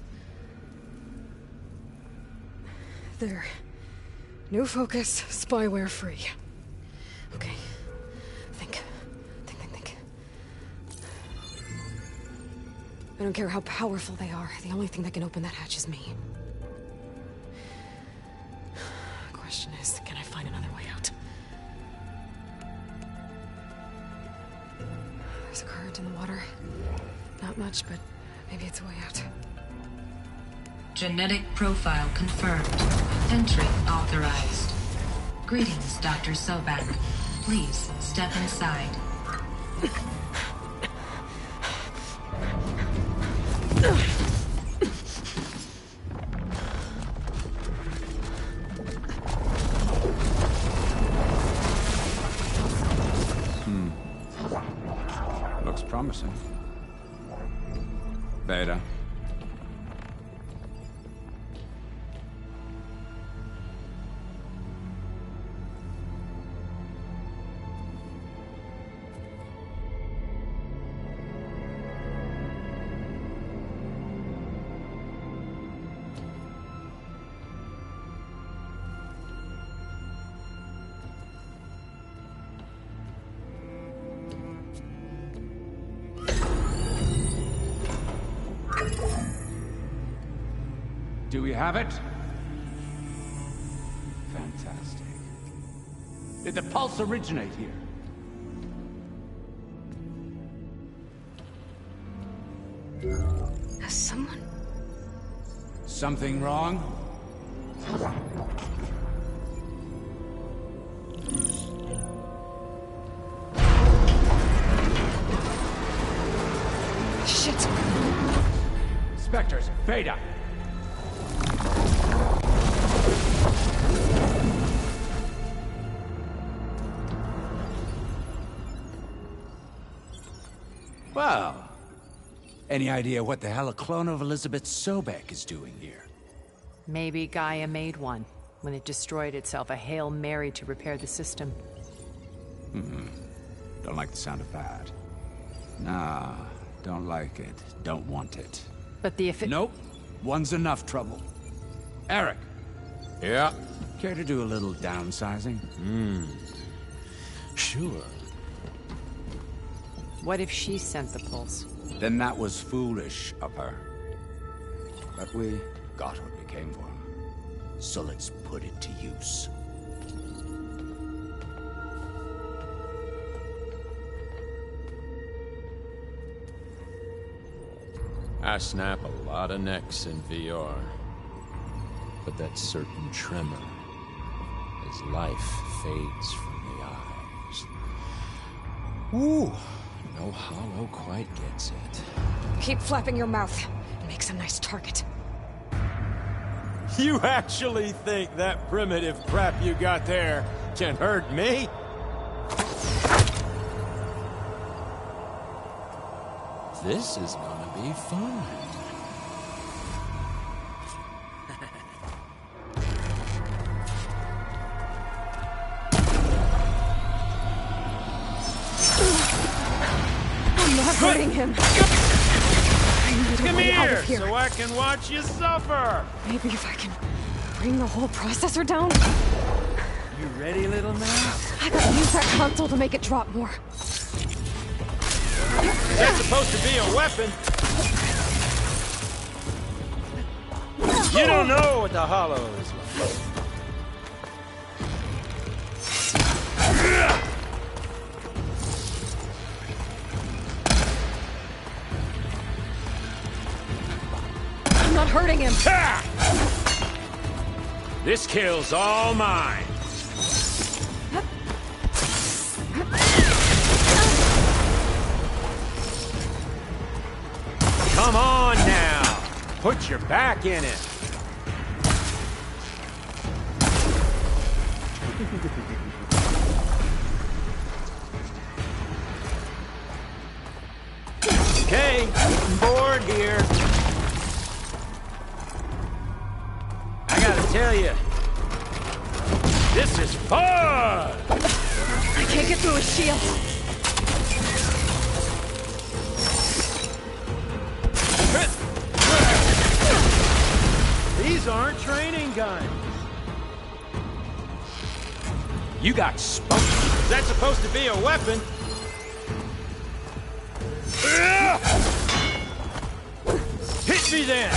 There. New focus, spyware free. Okay. Think. I don't care how powerful they are. The only thing that can open that hatch is me. Question is, can I find another way out? There's a current in the water. Not much, but maybe it's a way out. Genetic profile confirmed. Entry authorized. Greetings, Dr. Sobek. Please step inside. promising. Beta. Do we have it? Fantastic. Did the pulse originate here? Has someone... Something wrong? Shit! Spectres, Veda! Well, any idea what the hell a clone of Elizabeth Sobek is doing here? Maybe Gaia made one when it destroyed itself, a Hail Mary to repair the system. Don't like the sound of that. Nah, don't like it. Don't want it. But the Nope. One's enough trouble. Eric. Yeah? Care to do a little downsizing? Sure. What if she sent the pulse? Then that was foolish of her. But we got what we came for. So let's put it to use. I snap a lot of necks in VR. But that certain tremor as life fades from the eyes. Ooh, no hollow quite gets it. Keep flapping your mouth. It makes a nice target. You actually think that primitive crap you got there can hurt me? This is gonna be fun. I'm not hurting him. I need a Come way out here, of here. so I can watch you suffer. Maybe if I can bring the whole processor down. You ready, little man? I gotta use that console to make it drop more. That's supposed to be a weapon. You don't know what the hollow is like. I'm not hurting him. This kill's all mine. Come on now. Put your back in it. Okay, getting bored here. I gotta tell you, this is fun! I can't get through his shield. These aren't training guns. You got spunk. Is that supposed to be a weapon? Hit me then!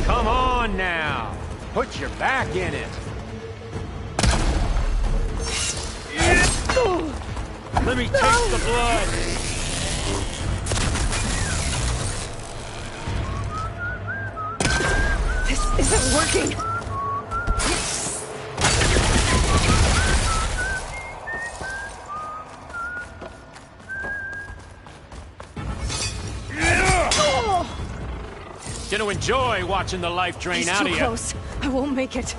Come on now! Put your back in it! Let me taste the blood! This isn't working. Gonna enjoy watching the life drain He's out too of you. close. I won't make it.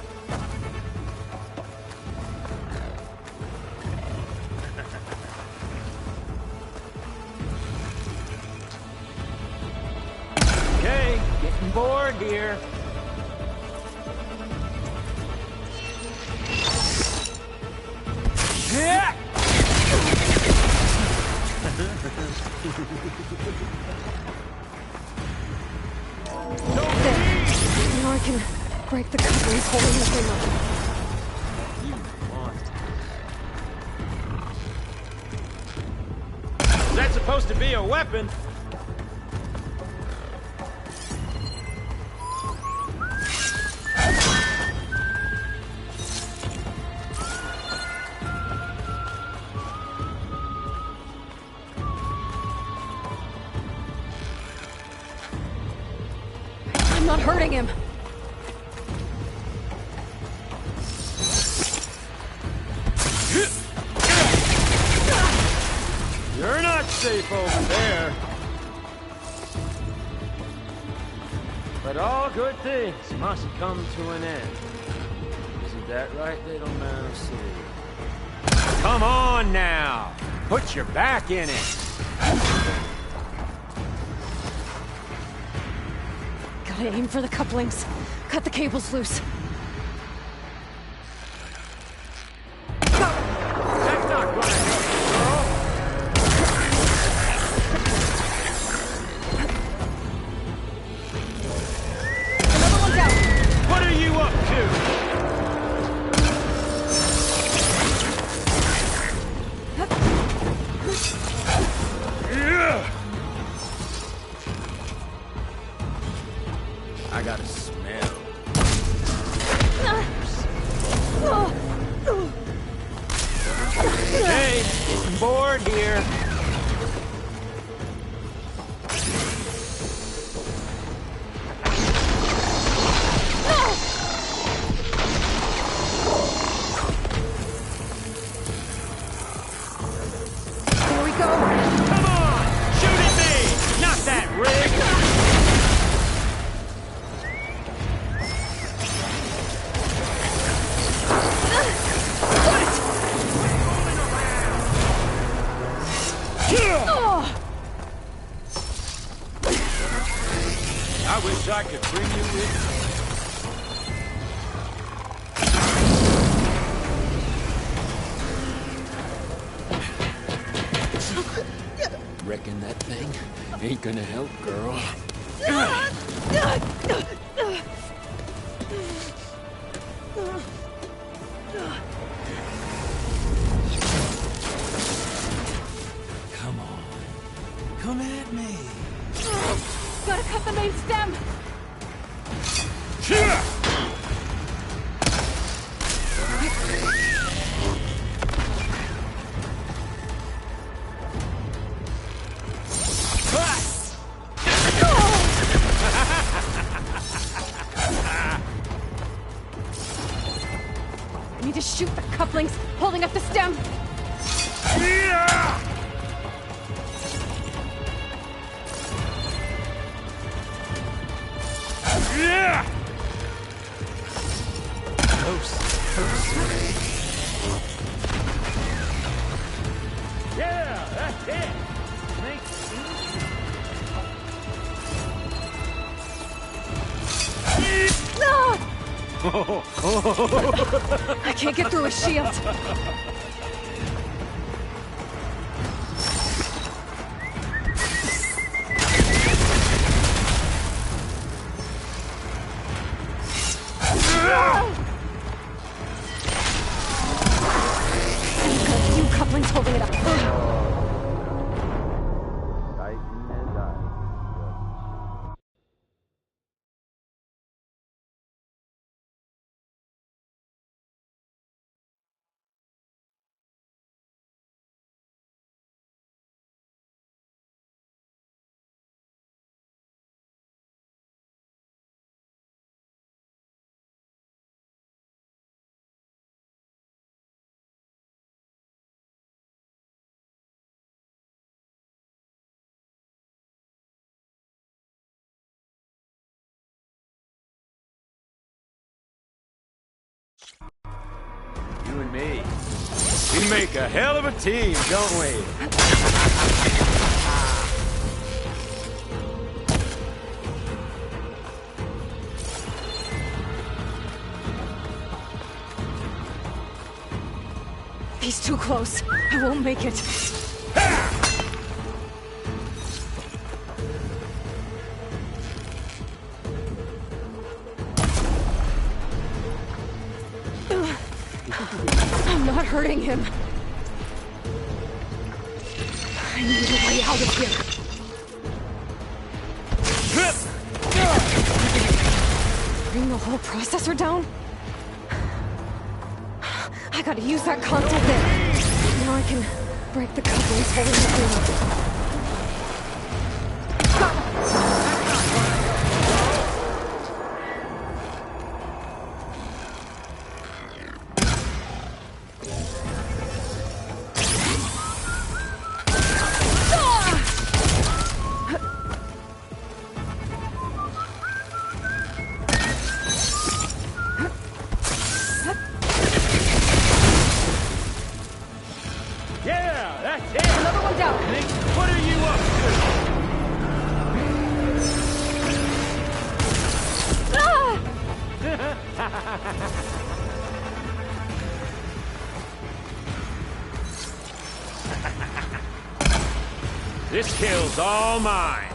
Okay, getting bored here. Yeah! Now I can break the couplings holding the thing up. Is that supposed to be a weapon? I'm not hurting him. You're not safe over there. But all good things must come to an end. Isn't that right, little mouse? Come on now! Put your back in it! Gotta aim for the couplings. Cut the cables loose. That's not gonna help, Another one's out. girl! What are you up to? Yeah! I got a smell. Hey, getting bored here. There we go. Come on! Shoot at me! Not that rig! I wish I could bring you with me. Reckon that thing ain't gonna help, girl. Come on. Come at me. Gotta cut the main stem. I need to shoot the couplings holding up the stem. Yeah! Close. Yeah, that's it. I can't get through a shield. Few couplings holding it up. me. We make a hell of a team, don't we? He's too close. I won't make it. I'm not hurting him. I need a way out of here. Bring the whole processor down? I gotta use that console there. Now I can break the couplings holding the thing. This kill's all mine.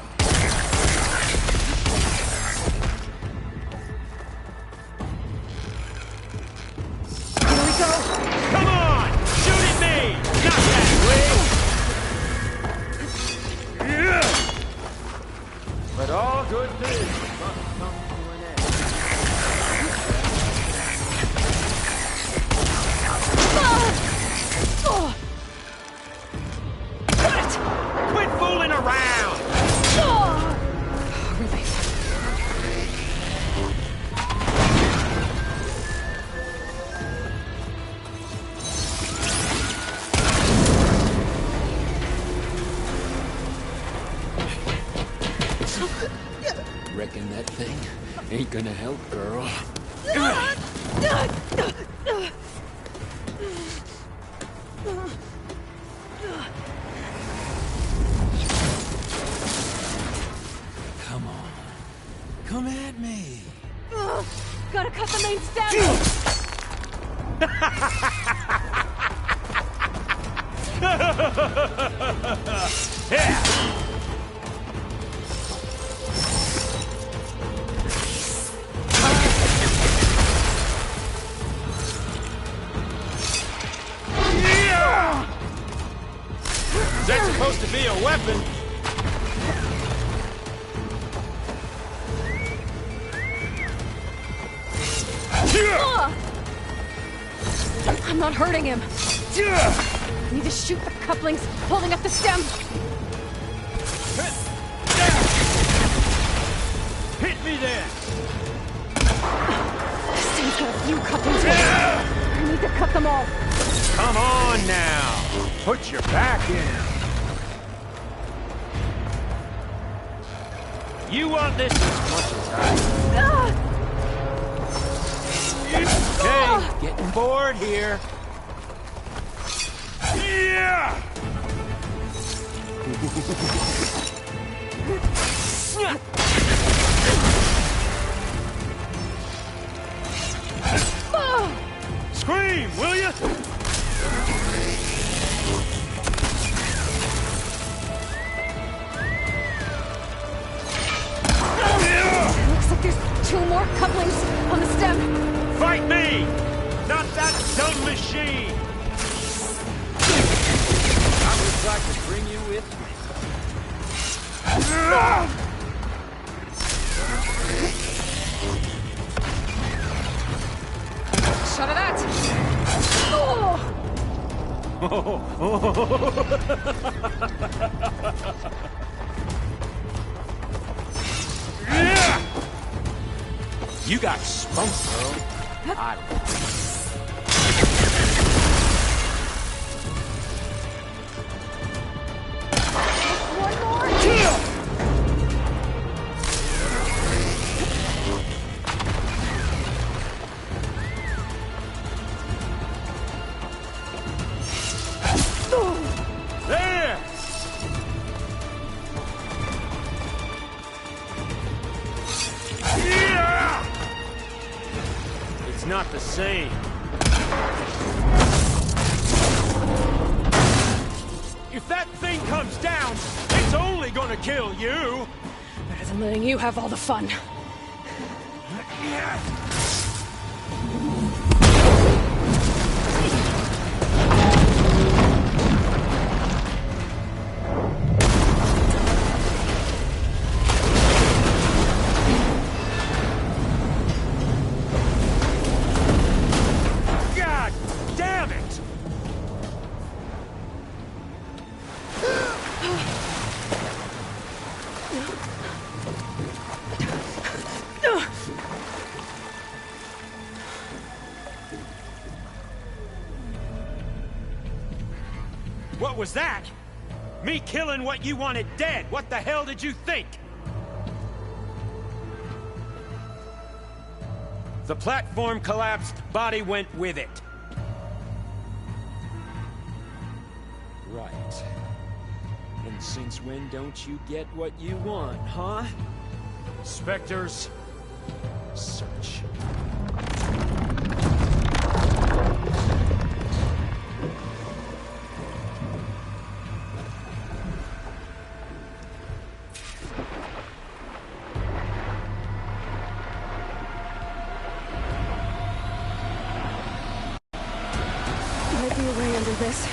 Here we go. Come on! Shoot at me! Not that way! Yeah. But all good things must come to an end. Quit fooling around! Reckon that thing ain't gonna help, girl. Come on. Come at me. Gotta cut the main stem! Is that supposed to be a weapon? I'm not hurting him. I need to shoot the couplings holding up the stem. Hit me then! The stem's got a few couplings. I need to cut them all. Come on now! Put your back in! You want this as much as I do. Okay, getting bored here. Yeah! Scream, will you? Looks like there's 2 more couplings on the stem. Fight me! Not that dumb machine! I would like to bring you with me. Shot of that! You got spunk, girl. One more! not the same. If that thing comes down, it's only gonna kill you! Better than letting you have all the fun. God damn it! What was that? Me killing what you wanted dead. What the hell did you think? The platform collapsed, body went with it. Right. And since when don't you get what you want, huh? Spectres, search. Might be a way under this.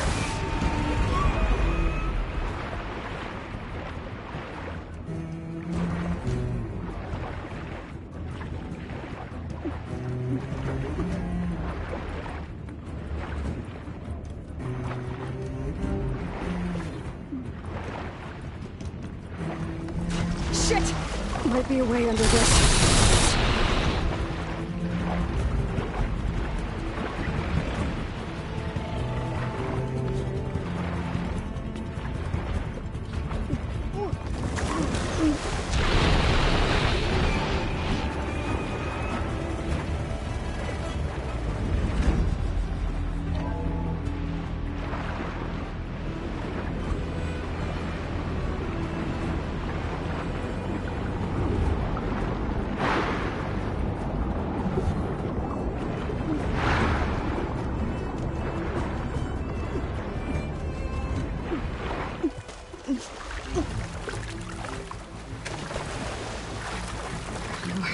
Shit! Might be a way under this.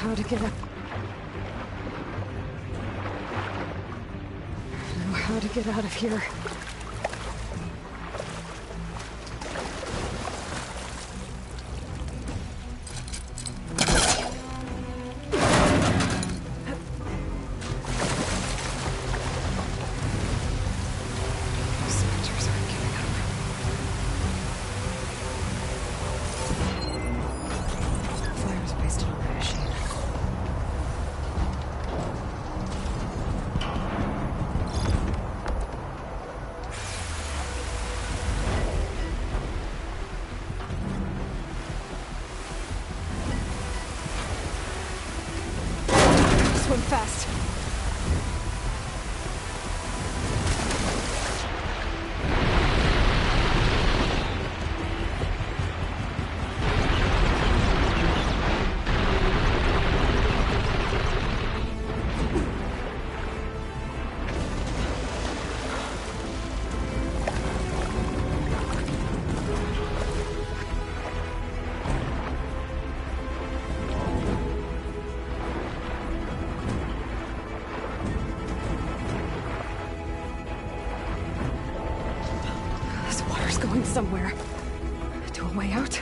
How to get up. I know how to get out of here. Spectres aren't giving up. Fire's wasted on my machine. Swim fast. This water's going somewhere. To a way out?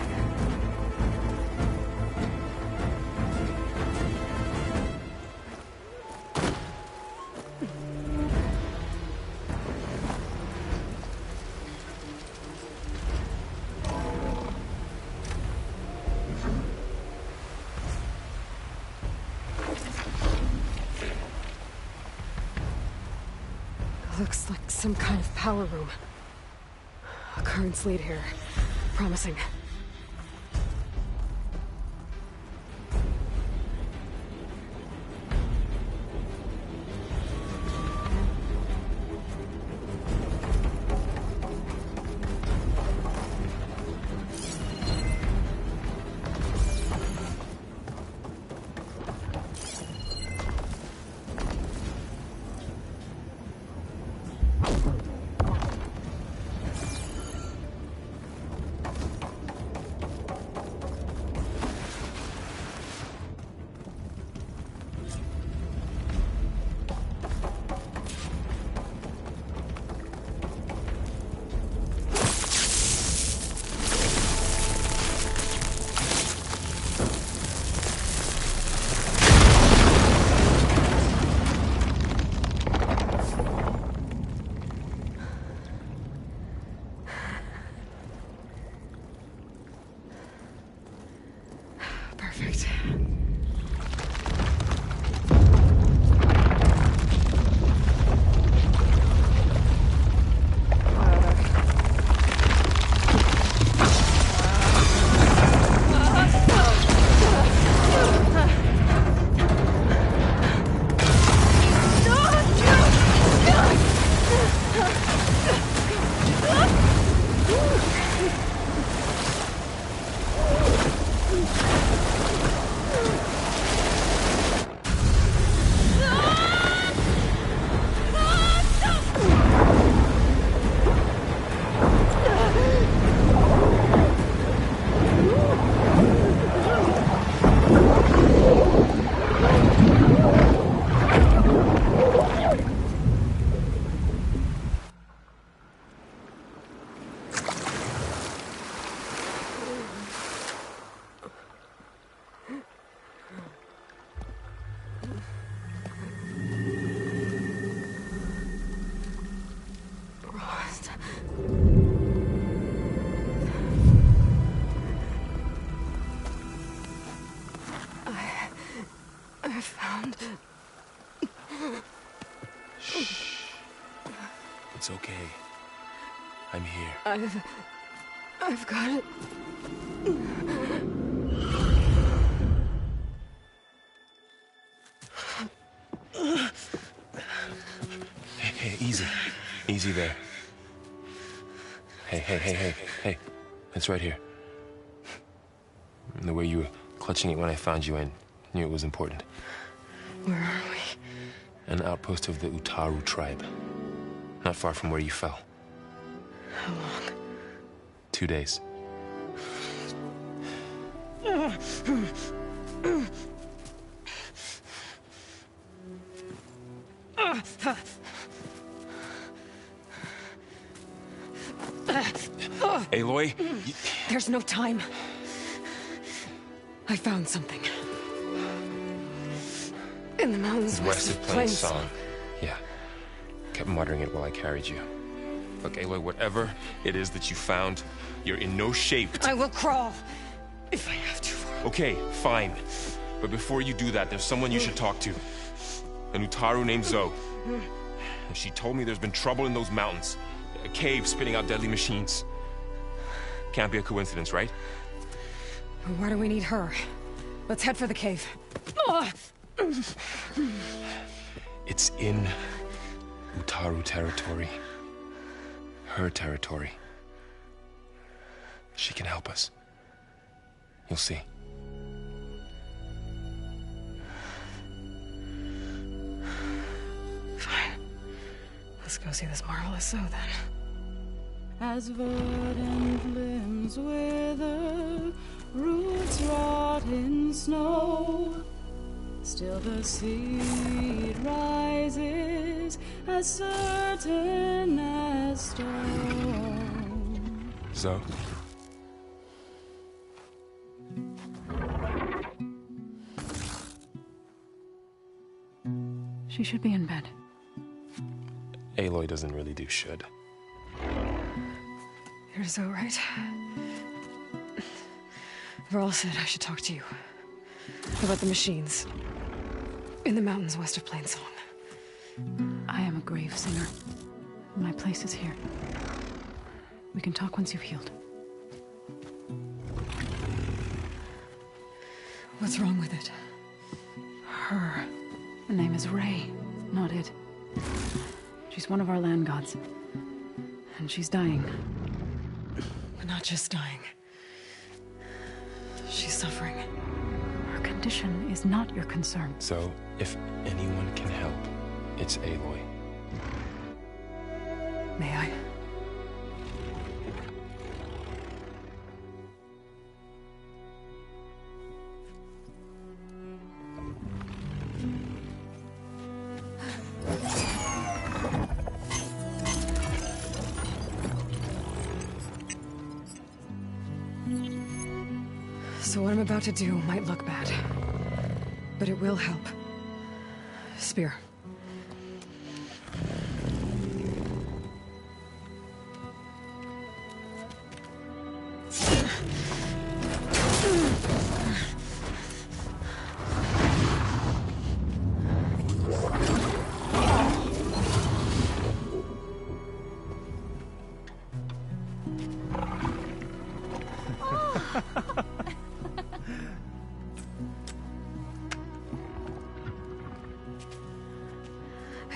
Looks like some kind of power room. A current's lead here. Promising. right. I found... Shh. It's okay. I'm here. I've got it. Hey, easy. Easy there. Hey. It's right here. And the way you were clutching it when I found you, I knew it was important. Where are we? An outpost of the Utaru tribe. Not far from where you fell. How long? 2 days. Aloy, There's no time. I found something. In the mountains west of Plains Song. Yeah. Kept muttering it while I carried you. Look, Aloy, whatever it is that you found, you're in no shape to... I will crawl, if I have to. Okay, fine. But before you do that, there's someone you should talk to. An Utaru named Zoe. And she told me there's been trouble in those mountains. A cave spitting out deadly machines. Can't be a coincidence, right? Why do we need her? Let's head for the cave. It's in Utaru territory. Her territory. She can help us. You'll see. Fine. Let's go see this marvelous Zoe then. As verdant limbs wither, roots rot in snow, still the seed rises as certain as stone. Zoe? She should be in bed. Aloy doesn't really do should. You're Zoe, right? Varl said I should talk to you. About the machines. In the mountains west of Plains Song. I am a grave singer. My place is here. We can talk once you've healed. What's wrong with it? Her. The name is Ray, not it. She's one of our land gods. And she's dying. But not just dying. She's suffering. Her condition is not your concern. So, if anyone can help, it's Aloy. May I? So what I'm about to do might look bad, but it will help. Spear.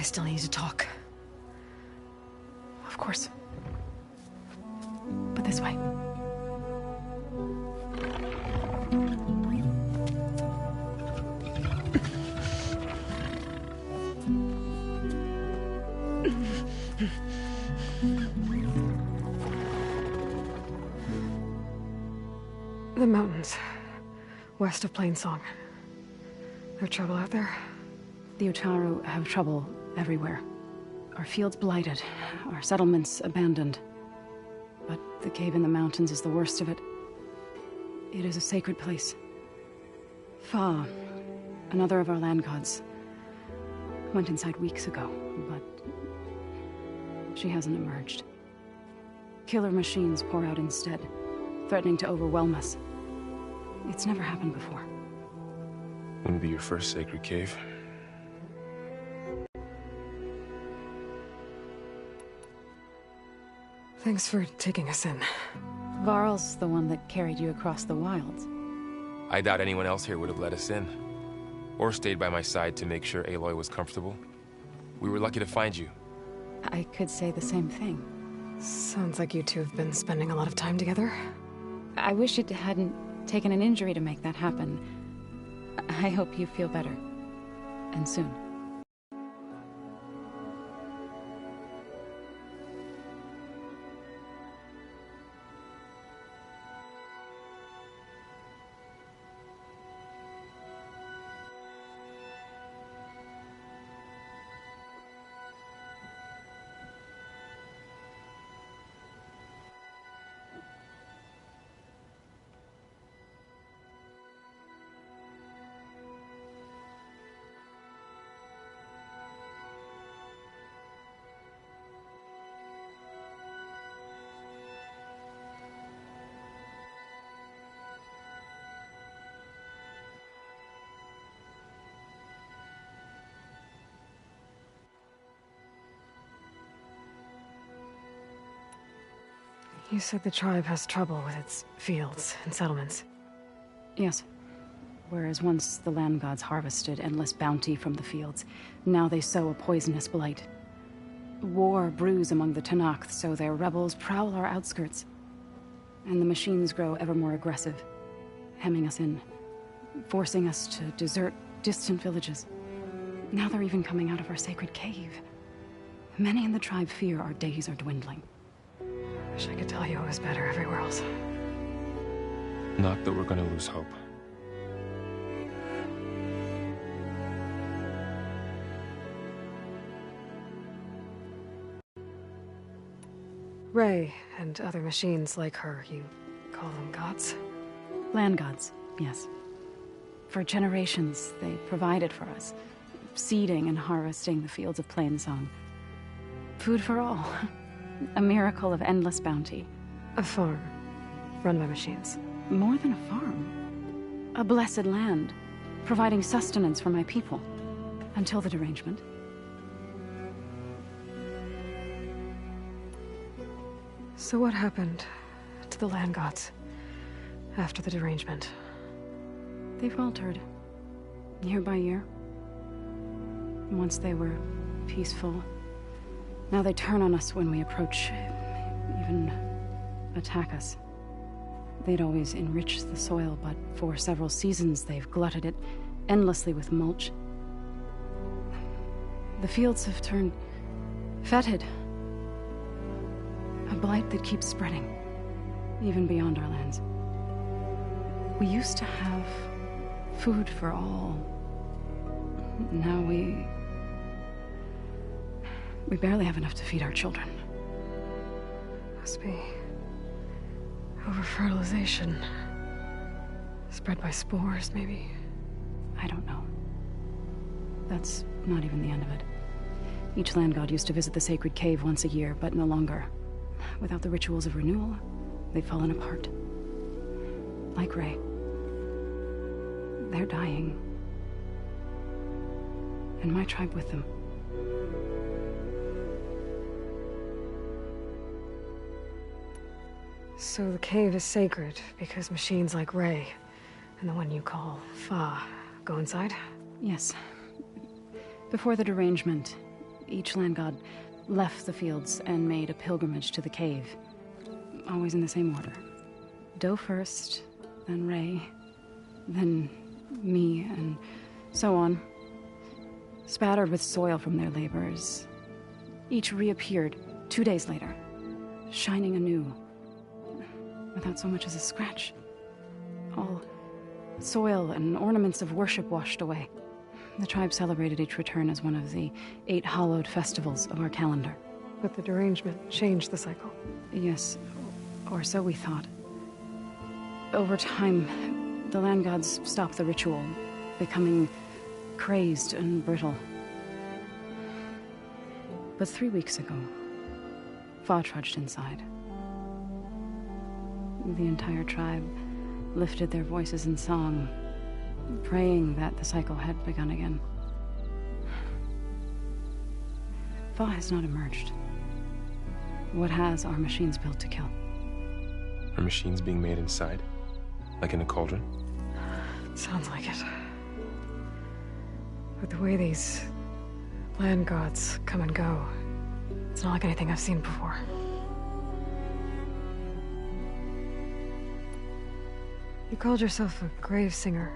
still need to talk. Of course. But this way. The mountains, west of Plainsong. There trouble out there? The Utaru have trouble everywhere. Our fields blighted, our settlements abandoned. But the cave in the mountains is the worst of it. It is a sacred place. Fa, another of our land gods, went inside weeks ago, but she hasn't emerged. Killer machines pour out instead, threatening to overwhelm us. It's never happened before. Wouldn't be your first sacred cave. Thanks for taking us in. Varl's the one that carried you across the wilds. I doubt anyone else here would have let us in. Or stayed by my side to make sure Aloy was comfortable. We were lucky to find you. I could say the same thing. Sounds like you two have been spending a lot of time together. I wish it hadn't taken an injury to make that happen. I hope you feel better. And soon. You said the tribe has trouble with its fields and settlements. Yes. Whereas once the land gods harvested endless bounty from the fields, now they sow a poisonous blight. War brews among the Tenakth, so their rebels prowl our outskirts. And the machines grow ever more aggressive, hemming us in, forcing us to desert distant villages. Now they're even coming out of our sacred cave. Many in the tribe fear our days are dwindling. Wish I could tell you it was better everywhere else. Not that we're gonna lose hope. Ray and other machines like her, you call them gods? Land gods, yes. For generations, they provided for us, seeding and harvesting the fields of Plainsong. Food for all. A miracle of endless bounty. A farm, run by machines. More than a farm. A blessed land, providing sustenance for my people. Until the derangement. So what happened to the land gods after the derangement? They faltered, year by year. Once they were peaceful. Now they turn on us when we approach, even attack us. They'd always enriched the soil, but for several seasons they've glutted it endlessly with mulch. The fields have turned fetid. A blight that keeps spreading, even beyond our lands. We used to have food for all. Now we barely have enough to feed our children. Must be over-fertilization. Spread by spores, maybe? I don't know. That's not even the end of it. Each land god used to visit the sacred cave once a year, but no longer. Without the rituals of renewal, they've fallen apart. Like Ray. They're dying. And my tribe with them. So the cave is sacred because machines like Ray, and the one you call Fa, go inside? Yes. Before the derangement, Each land god left the fields and made a pilgrimage to the cave. Always in the same order. Doe first, then Ray, then me, and so on. Spattered with soil from their labors. Each reappeared 2 days later, shining anew, without so much as a scratch. All soil and ornaments of worship washed away. The tribe celebrated each return as one of the 8 hallowed festivals of our calendar. But the derangement changed the cycle. Yes, or so we thought. Over time, the land gods stopped the ritual, becoming crazed and brittle. But 3 weeks ago, Fa trudged inside. The entire tribe lifted their voices in song, praying that the cycle had begun again. Fa has not emerged. What has are machines built to kill. Are machines being made inside? Like in a cauldron? Sounds like it. But the way these land gods come and go, it's not like anything I've seen before. You called yourself a grave singer.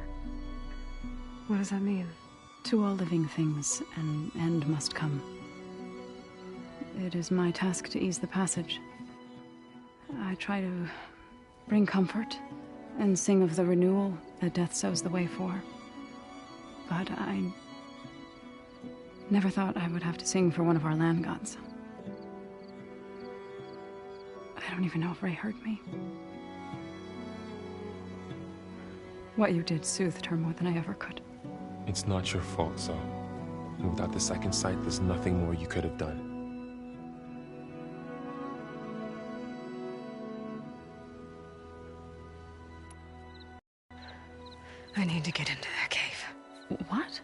What does that mean? To all living things, an end must come. It is my task to ease the passage. I try to bring comfort and sing of the renewal that death sows the way for. But I never thought I would have to sing for one of our land gods. I don't even know if Ray heard me. What you did soothed her more than I ever could. It's not your fault, Zoe. And without the second sight, there's nothing more you could have done. I need to get into that cave. What?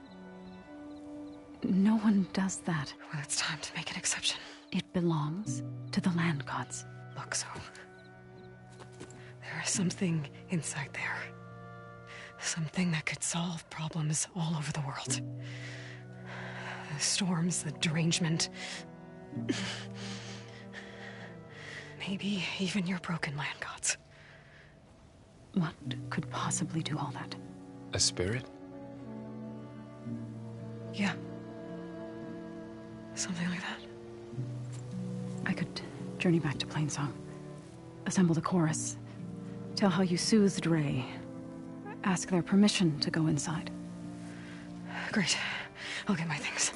No one does that. Well, it's time to make an exception. It belongs to the land gods. Look, Zoe. There is something inside there. Something that could solve problems all over the world. The storms, the derangement. Maybe even your broken land gods. What could possibly do all that? A spirit? Yeah. Something like that. I could journey back to Plainsong. Assemble the chorus. Tell how you soothed Ray. Ask their permission to go inside. Great. I'll get my things.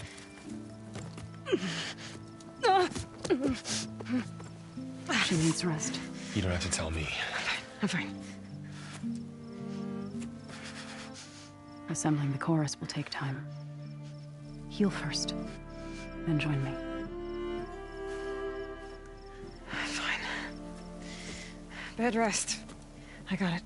She needs rest. You don't have to tell me. I'm fine. Assembling the chorus will take time. Heal first, then join me. Fine. Bed rest. I got it.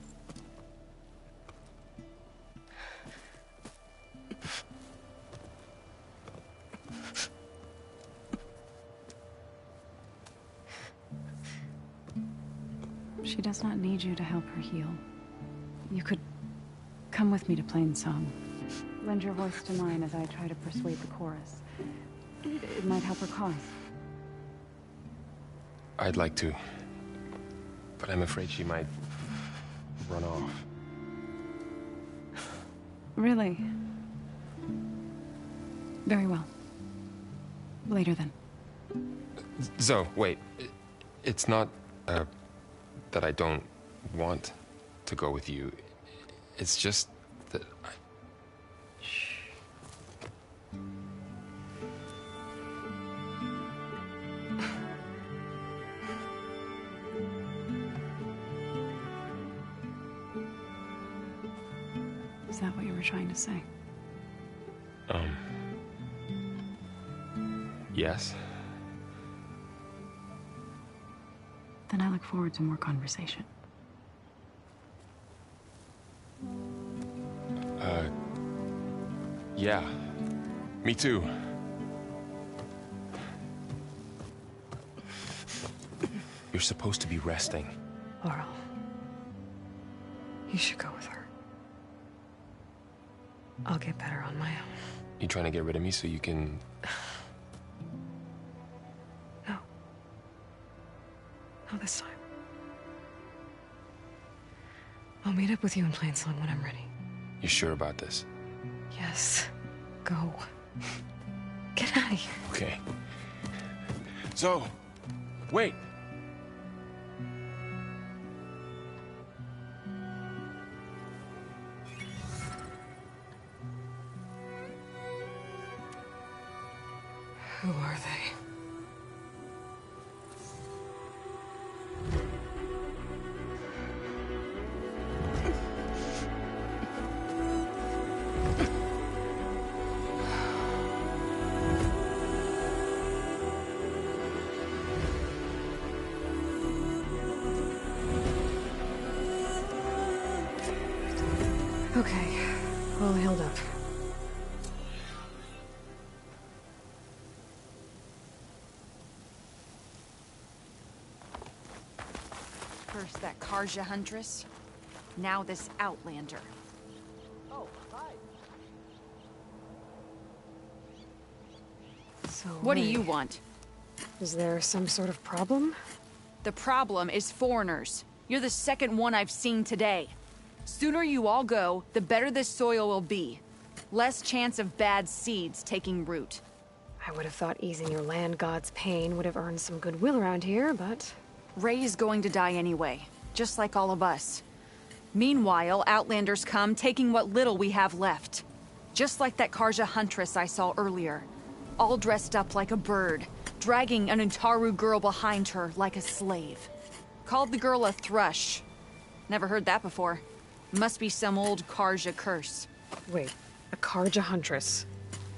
She does not need you to help her heal. You could come with me to Plainsong. Lend your voice to mine as I try to persuade the chorus. It might help her cause. I'd like to. But I'm afraid she might run off. Really? Very well. Later then. Zoe, wait. It's not, that I don't want to go with you. It's just that I... Shh. Is that what you were trying to say? Yes. Then I look forward to more conversation. Yeah. Me too. You're supposed to be resting. Laurel. You should go with her. I'll get better on my own. You trying to get rid of me so you can... this time. I'll meet up with you in Plainsong when I'm ready. You sure about this? Yes. Go. Get out of here. Okay. Zoe, wait. Who are they? Okay, all healed up. First that Karja Huntress, now this Outlander. Oh, hi. So What do wait, you want? Is there some sort of problem? The problem is foreigners. You're the second one I've seen today. Sooner you all go, the better this soil will be. Less chance of bad seeds taking root. I would have thought easing your land god's pain would have earned some goodwill around here, but... Ray's going to die anyway, just like all of us. Meanwhile, Outlanders come, taking what little we have left. Just like that Karja Huntress I saw earlier. All dressed up like a bird, dragging an Utaru girl behind her like a slave. Called the girl a thrush. Never heard that before. Must be some old Karja curse. Wait, a Karja Huntress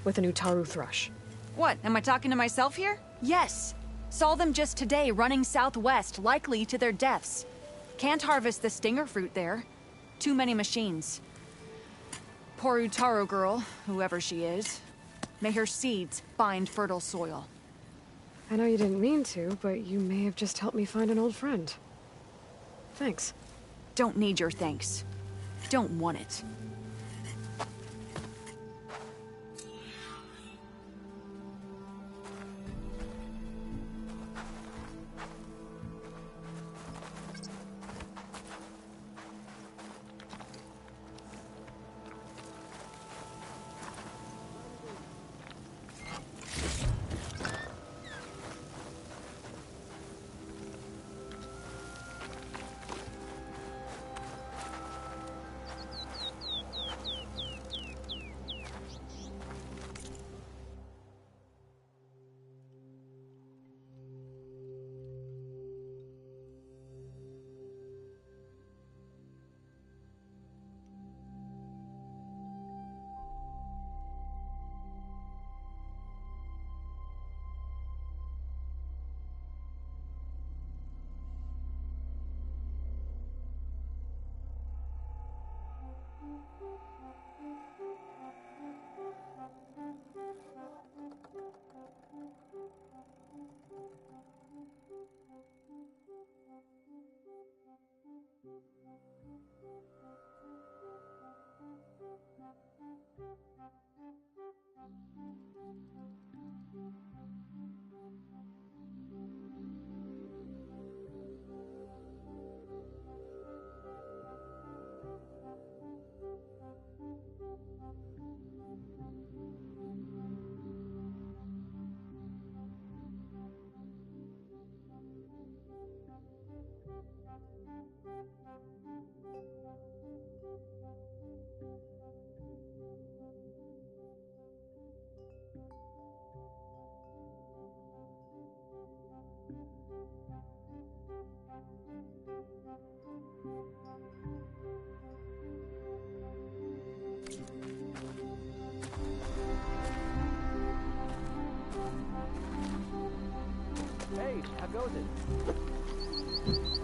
with an Utaru thrush. What, am I talking to myself here? Yes. Saw them just today running southwest, likely to their deaths. Can't harvest the stinger fruit there. Too many machines. Poor Utaru girl, whoever she is. May her seeds find fertile soil. I know you didn't mean to, but you may have just helped me find an old friend. Thanks. Don't need your thanks. Don't want it. Hey, how goes it?